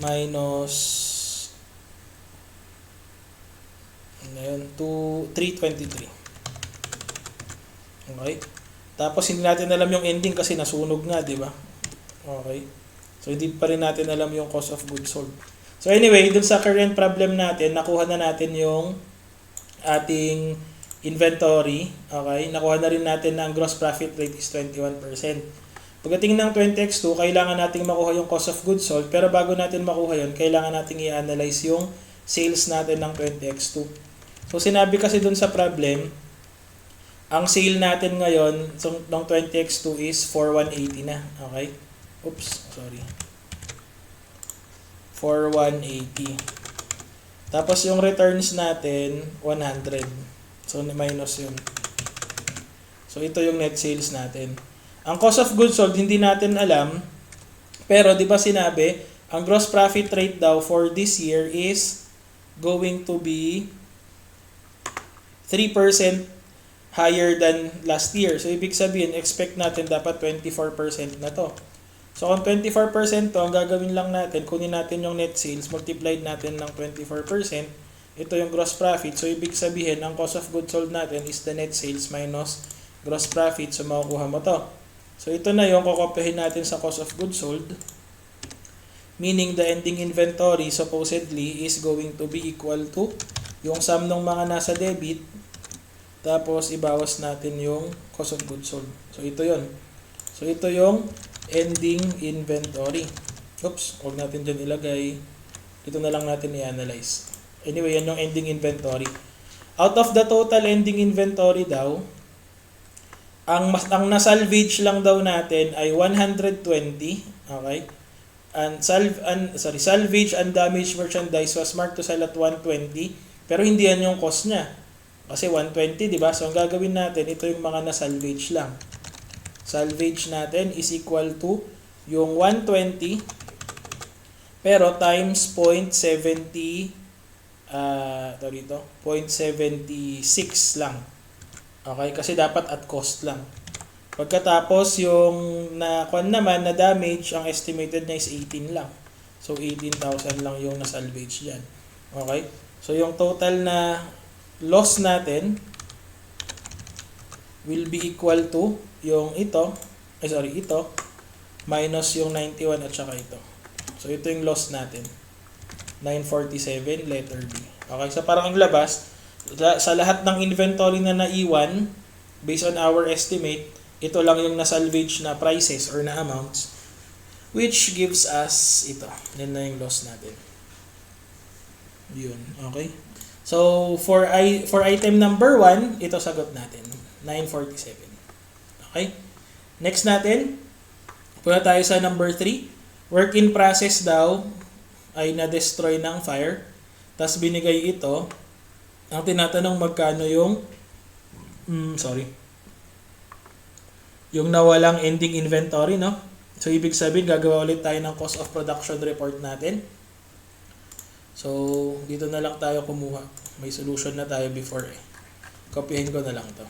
minus ngayon, 323. Okay? Tapos, hindi natin alam yung ending kasi nasunog nga, di ba? Okay. So, hindi pa rin natin alam yung cost of goods sold. So, anyway, dun sa current problem natin, nakuha na natin yung ating inventory. Okay. Nakuha na rin natin na ang gross profit rate is 21%. Pagdating ng 20x2, kailangan natin makuha yung cost of goods sold. Pero bago natin makuha yun, kailangan natin i-analyze yung sales natin ng 20x2. So, sinabi kasi dun sa problem, ang sale natin ngayon ng 20x2 is 4,180 na. Okay. Oops, sorry. 4,180. Tapos yung returns natin, 100. So, minus yun. So, ito yung net sales natin. Ang cost of goods sold, hindi natin alam. Pero, di ba sinabi, ang gross profit rate daw for this year is going to be 3% higher than last year. So, ibig sabihin, expect natin dapat 24% na to. So, kung 24% to, ang gagawin lang natin, kunin natin yung net sales, multiplied natin ng 24%, ito yung gross profit. So, ibig sabihin, ang cost of goods sold natin is the net sales minus gross profit. So, makukuha mo to. So, ito na yung kokopyahin natin sa cost of goods sold. Meaning, the ending inventory supposedly is going to be equal to yung sum ng mga nasa debit, tapos ibawas natin yung cost of goods sold. So, ito yun. So, ito yung ending inventory. Oops, huwag natin dyan ilagay. Dito na lang natin i-analyze. Anyway, yan yung ending inventory. Out of the total ending inventory daw, ang na-salvage lang daw natin ay 120. Okay? And salvage and damaged merchandise was marked to sell at 120. Pero hindi yan yung cost niya. Kasi 120, di ba? So, ang gagawin natin, ito yung mga na-salvage lang. Salvage natin is equal to yung 120 pero times 0.76 lang. Okay? Kasi dapat at cost lang. Pagkatapos, yung nakuan naman na damage, ang estimated niya is 18 lang. So, 18,000 lang yung na-salvage dyan. Okay? So, yung total na loss natin will be equal to yung ito minus yung 91 at saka ito. So, ito yung loss natin. 947, letter B. Okay, so parang ang labas, sa lahat ng inventory na naiwan, based on our estimate, ito lang yung na-salvage na prices or na amounts, which gives us ito. Yan na yung loss natin. Yun, okay? So, for item number 1, ito sagot natin. 947. Okay? Next natin, punta tayo sa number 3. Work in process daw ay na-destroy ng fire. Tapos binigay ito. Ang tinatanong magkano yung yung nawalang ending inventory, no? So, ibig sabihin, gagawa ulit tayo ng cost of production report natin. So, dito na lang tayo kumuha. May solution na tayo before eh. Kopyahin ko na lang to.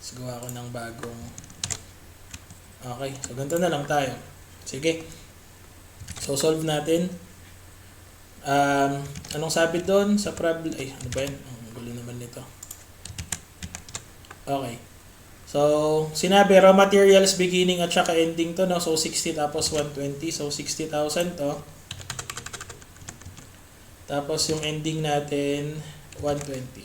So, gawa ko ng bagong... Okay. So, ganito na lang tayo. Sige. So, solve natin. Anong sabi doon sa problem? Ay, ano ba yan? Ang gulo naman nito. Okay. So, sinabi, raw materials beginning at saka ending to, no? So, 60 tapos 120. So, 60,000 to. Tapos, yung ending natin, 120.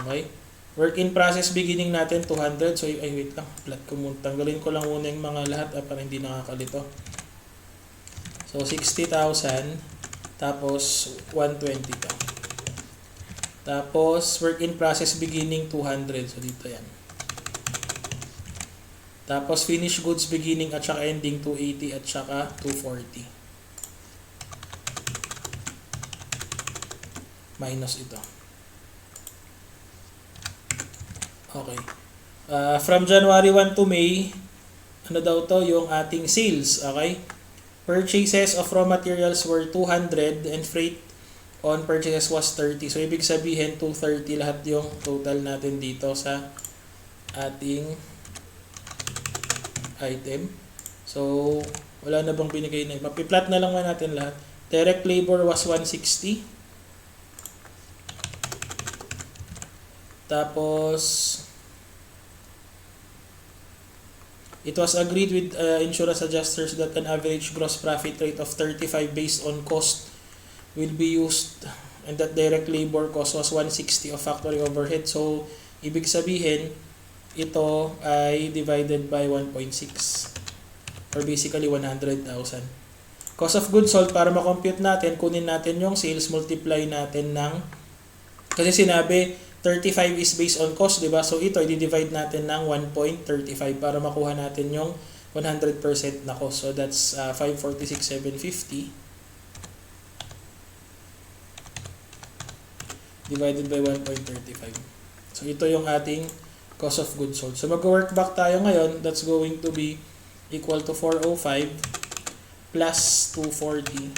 Okay? Work in process beginning natin 200. So, ay wait lang. Tanggalin ko lang muna yung mga lahat para hindi nakakalito. So, 60,000. Tapos, 120 to. Tapos, work in process beginning 200. So, dito yan. Tapos, finished goods beginning at saka ending 280 at saka 240. Minus ito. Okay. From January 1 to May, ano daw to? Yung ating sales. Okay? Purchases of raw materials were 200 and freight on purchases was 30. So, ibig sabihin, 230 lahat yung total natin dito sa ating item. So, wala na bang binigay na? Mapiplat na lang natin lahat. Direct labor was 160. Tapos, it was agreed with insurance adjusters that an average gross profit rate of 35 based on cost will be used and that direct labor cost was 160 of factory overhead. So, ibig sabihin, ito ay divided by 1.6 or basically 100,000. Cost of goods sold, para ma-compute natin, kunin natin yung sales, multiply natin ng, kasi sinabi, 35 is based on cost, di ba? So, ito, i-divide natin ng 1.35 para makuha natin yung 100% na cost. So, that's 546,750 divided by 1.35. So, ito yung ating cost of goods sold. So, mag-work back tayo ngayon. That's going to be equal to 405 plus 240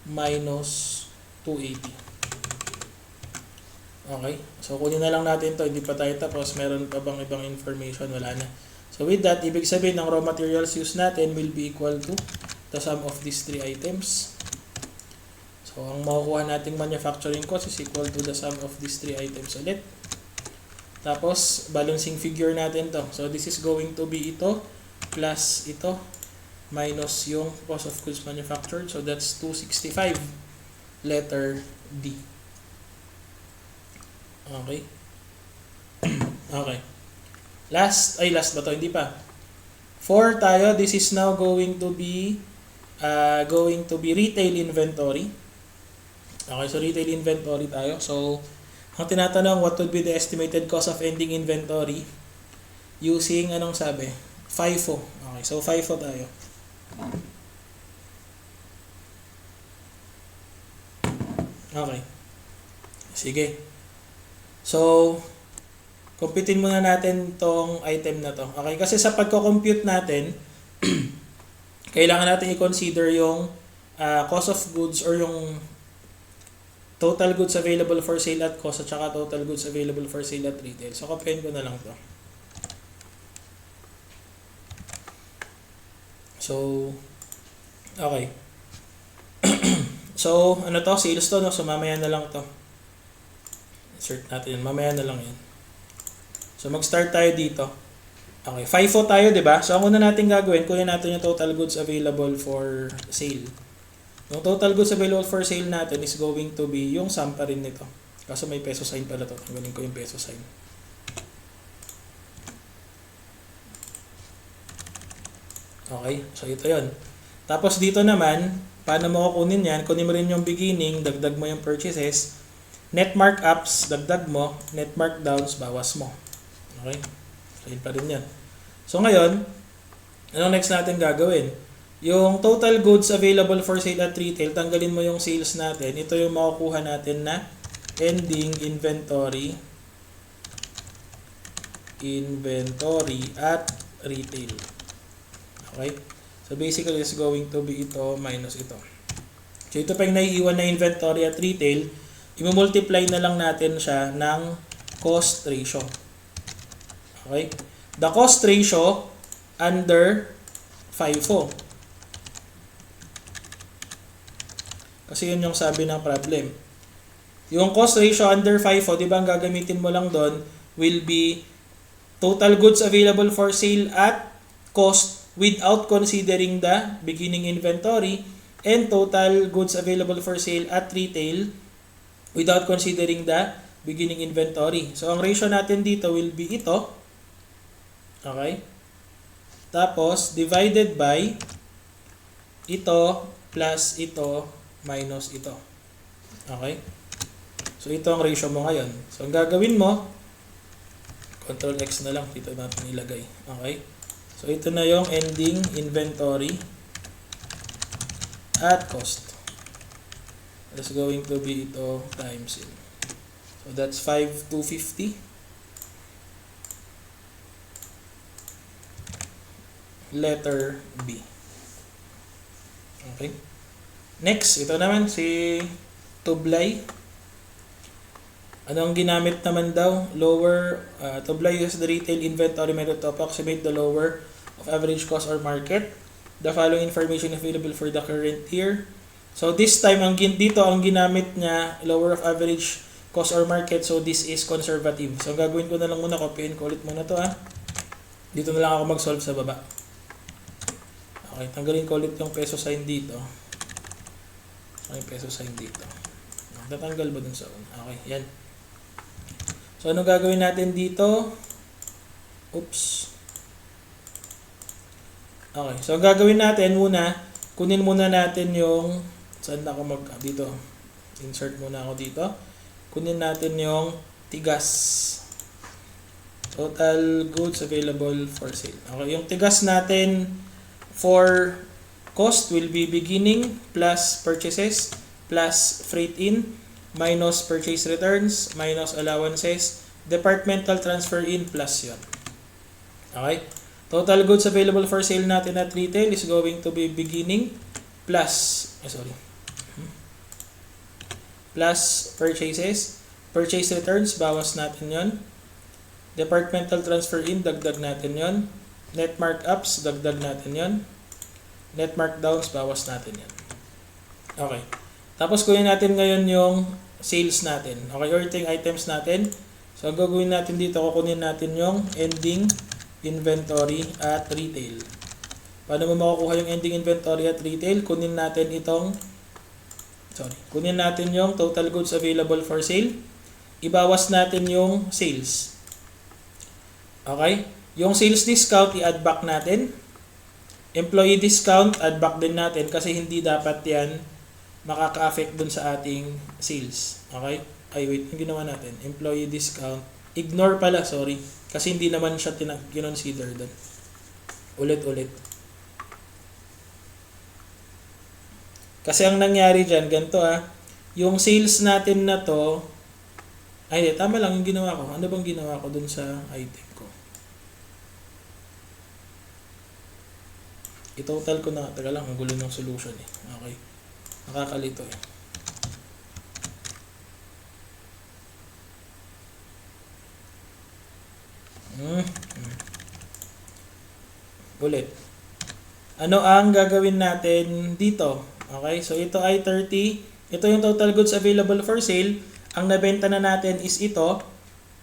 minus 280. Okay, so kunin na lang natin to, hindi pa tayo tapos, meron pa bang ibang information? Wala na. So with that, ibig sabihin ng raw materials used natin will be equal to the sum of these three items. So ang makukuha nating manufacturing cost is equal to the sum of these three items ulit. Tapos balancing figure natin to. So this is going to be ito plus ito minus yung cost of goods manufactured. So that's 265, letter D. Okay. Okay. Last ba to? Hindi pa. 4 tayo. This is now going to be retail inventory. Okay, so retail inventory tayo. So, ang tinatanong, what would be the estimated cost of ending inventory using, anong sabi? FIFO. Okay, so FIFO tayo. Okay. Sige. So, computein muna natin tong item na to. Okay, kasi sa pagko-compute natin, kailangan natin i-consider yung cost of goods or yung total goods available for sale at cost at saka total goods available for sale at retail. So, copyin ko na lang to. So, okay. So, ano to? Sales to, no? So, mamaya na lang to. Insert natin yan. Mamaya na lang yan. So, mag-start tayo dito. Okay. FIFO tayo, di ba? So, ang una natin gagawin, kunin natin yung total goods available for sale. Yung total goods available for sale natin is going to be yung sum pa rin nito. Kaso may peso sign pala to. Tanggalin ko yung peso sign. Okay. So, ito yon. Tapos, dito naman, paano mo kukunin yan? Kunin mo rin yung beginning, dagdag mo yung purchases. Net markups, dagdag mo. Net markdowns, bawas mo. Okay? So, yun pa rin yan. So, ngayon, anong next natin gagawin? Yung total goods available for sale at retail, tanggalin mo yung sales natin. Ito yung makukuha natin na ending inventory at retail. Okay? So, basically, it's going to be ito minus ito. So, ito pa yung naiiwan na inventory at retail. I-multiply na lang natin siya ng cost ratio. Okay? The cost ratio under FIFO. Kasi yun yung sabi ng problem. Yung cost ratio under FIFO, di ba ang gagamitin mo lang doon will be total goods available for sale at cost without considering the beginning inventory and total goods available for sale at retail without considering the beginning inventory. So, ang ratio natin dito will be ito. Okay? Tapos, divided by ito plus ito minus ito. Okay? So, ito ang ratio mo ngayon. So, ang gagawin mo, Control X na lang. Dito natin ilagay. Okay? So, ito na yung ending inventory at cost. That's going to be ito times in. So, that's 5,250. Letter B. Okay? Next, ito naman si Tublay. Ano ang ginamit naman daw? Tublay uses the retail inventory method to approximate the lower of average cost or market. The following information available for the current year. So this time dito ang ginamit niya lower of average cost or market, so this is conservative. So gagawin ko na lang muna, copyin ko ulit muna to Dito na lang ako mag-solve sa baba. Okay, tanggalin ko ulit yung peso sign dito. Okay, peso sign dito. Tatanggal ba dun sa una? Okay, yan. So ano gagawin natin dito? Oops. Okay, so ang gagawin natin muna, kunin muna natin yung, saan na ako dito, insert muna ako dito. Kunin natin yung tigas. Total goods available for sale. Okay, yung tigas natin for cost will be beginning plus purchases plus freight in minus purchase returns minus allowances, departmental transfer in plus yun. Okay? Total goods available for sale natin at retail is going to be beginning plus purchases. Purchase returns, bawas natin yon. Departmental transfer in, dagdag natin yon. Net markups, dagdag natin yon. Net markdowns, bawas natin yan. Okay. Tapos kunin natin ngayon yung sales natin. Okay, or ito yung items natin. So, gagawin natin dito, kukunin natin yung ending inventory at retail. Paano mo makukuha yung ending inventory at retail? Kunin natin yung total goods available for sale. Ibawas natin yung sales. Okay? Yung sales discount, i-add back natin. Employee discount, add back din natin kasi hindi dapat yan makaka-affect dun sa ating sales. Okay? Ay, wait. Yung ginawa natin. Employee discount. Ignore pala, sorry. Kasi hindi naman siya kinonsider dun. Ulit-ulit. Kasi ang nangyari dyan, ganito yung sales natin na to, ay, tama lang yung ginawa ko. Ano bang ginawa ko dun sa item ko? I-total ko na. Taga lang, ang gulo ng solution Okay. Nakakalito Ulit. Ano ang gagawin natin dito? Okay, so ito ay 30. Ito yung total goods available for sale. Ang nabenta na natin is ito.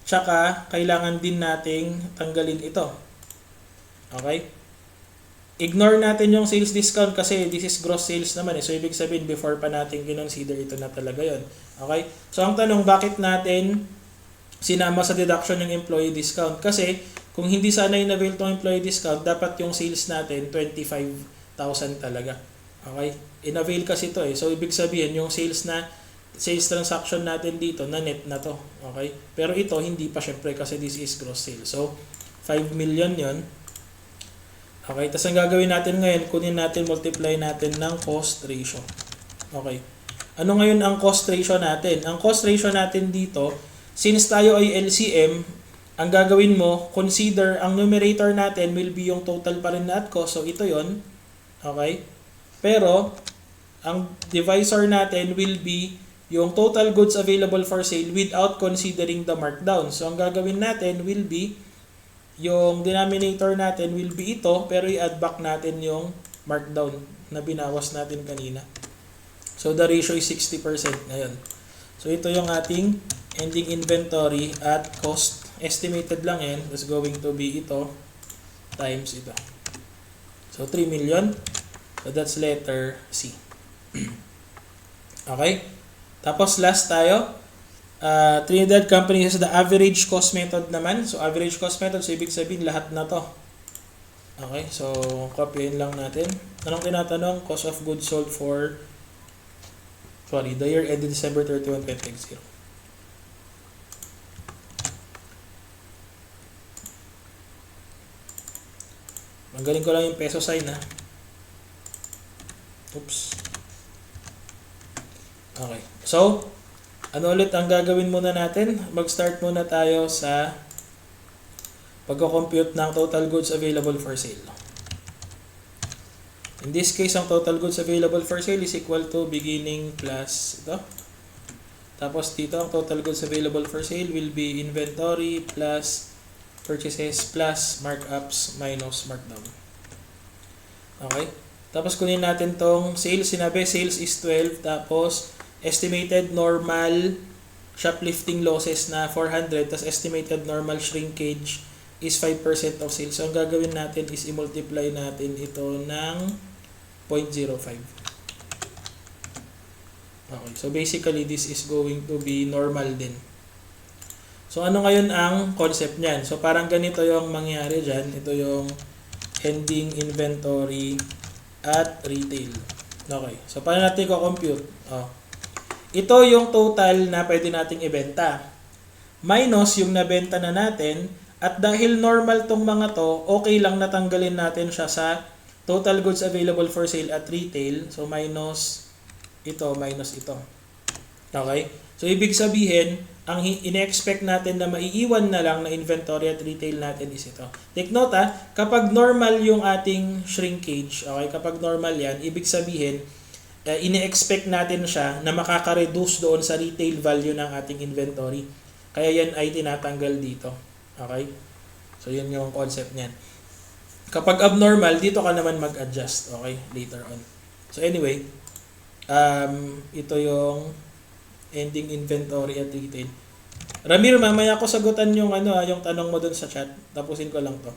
Tsaka, kailangan din nating tanggalin ito. Okay? Ignore natin yung sales discount kasi this is gross sales naman So, ibig sabihin, before pa natin kinonsider, ito na talaga yon. Okay? So, ang tanong, bakit natin sinama sa deduction yung employee discount? Kasi, kung hindi sana in-avail tong employee discount, dapat yung sales natin, 25,000 talaga. Okay? In-avail kasi ito So, ibig sabihin, yung sales transaction natin dito, na net na to. Okay? Pero ito, hindi pa syempre kasi this is gross sales. So, 5 million yon. Okay? Tapos, ang gagawin natin ngayon, kunin natin, multiply natin ng cost ratio. Okay? Ano ngayon ang cost ratio natin? Ang cost ratio natin dito, since tayo ay LCM, ang gagawin mo, consider, ang numerator natin will be yung total pa rin na at cost. So, ito yon. Okay? Pero, ang divisor natin will be yung total goods available for sale without considering the markdown. So, ang gagawin natin will be, yung denominator natin will be ito, pero i-add back natin yung markdown na binawas natin kanina. So, the ratio is 60% ngayon. So, ito yung ating ending inventory at cost. Estimated lang yan. That's going to be ito times ito. So, 3 million. So, that's letter C. Okay? Tapos, last tayo. Trinidad company has the average cost method naman. So average cost method, so ibig sabihin lahat na to. Okay, so copyin lang natin. Anong tinatanong? Cost of goods sold for the year ended December 31, 2020. Magaling ko lang yung peso sign ha. Oops. Okay. So, ano ulit ang gagawin muna natin? Mag-start muna tayo sa pagko-compute ng total goods available for sale. In this case, ang total goods available for sale is equal to beginning plus ito. Tapos dito, ang total goods available for sale will be inventory plus purchases plus markups minus markdown. Okay? Tapos kunin natin tong sales. Sinabi, sales is 12. Tapos, estimated normal shoplifting losses na 400. Tapos, estimated normal shrinkage is 5% of sales. So, ang gagawin natin is i-multiply natin ito ng 0.05. Okay. So, basically, this is going to be normal din. So, ano ngayon ang concept niyan? So, parang ganito yung mangyari dyan. Ito yung ending inventory at retail. Okay. So, paano natin i-compute? Ito yung total na pwede nating ibenta. Minus yung nabenta na natin. At dahil normal tong mga to, okay lang natanggalin natin siya sa total goods available for sale at retail. So, minus ito, minus ito. Okay? So, ibig sabihin, ang ine-expect natin na maiiwan na lang na inventory at retail natin is ito. Take note kapag normal yung ating shrinkage, okay, kapag normal yan, ibig sabihin, ine-expect natin siya na makaka-reduce doon sa retail value ng ating inventory. Kaya yan ay tinatanggal dito. Okay? So, yun yung concept niyan. Kapag abnormal, dito ka naman mag-adjust, okay, later on. So, anyway, ito yung ending inventory at retail. Ramir, mamaya ko sagutan yung yung tanong mo dun sa chat. Tapusin ko lang to.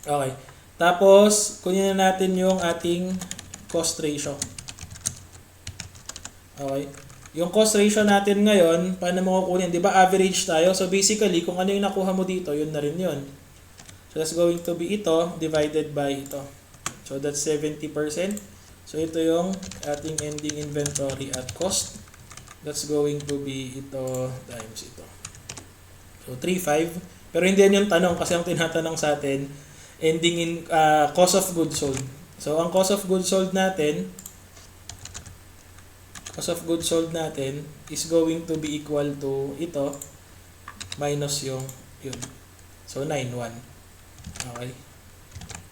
Okay. Tapos, kunin na natin yung ating cost ratio. Okay. Yung cost ratio natin ngayon, paano mo kukunin? Di ba average tayo? So basically, kung ano yung nakuha mo dito, yun na rin yun. So that's going to be ito divided by ito. So that's 70%. So ito yung ating ending inventory at cost. That's going to be ito times ito. So 3.5. Pero hindi yan yung tanong kasi ang tinatanong sa atin, ending in cost of goods sold. So ang cost of goods sold natin is going to be equal to ito minus yung yun. So 9.1. Okay.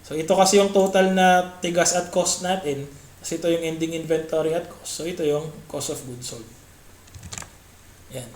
So ito kasi yung total na tigas at cost natin. Kasi ito yung ending inventory at cost. So ito yung cost of goods sold. Yan.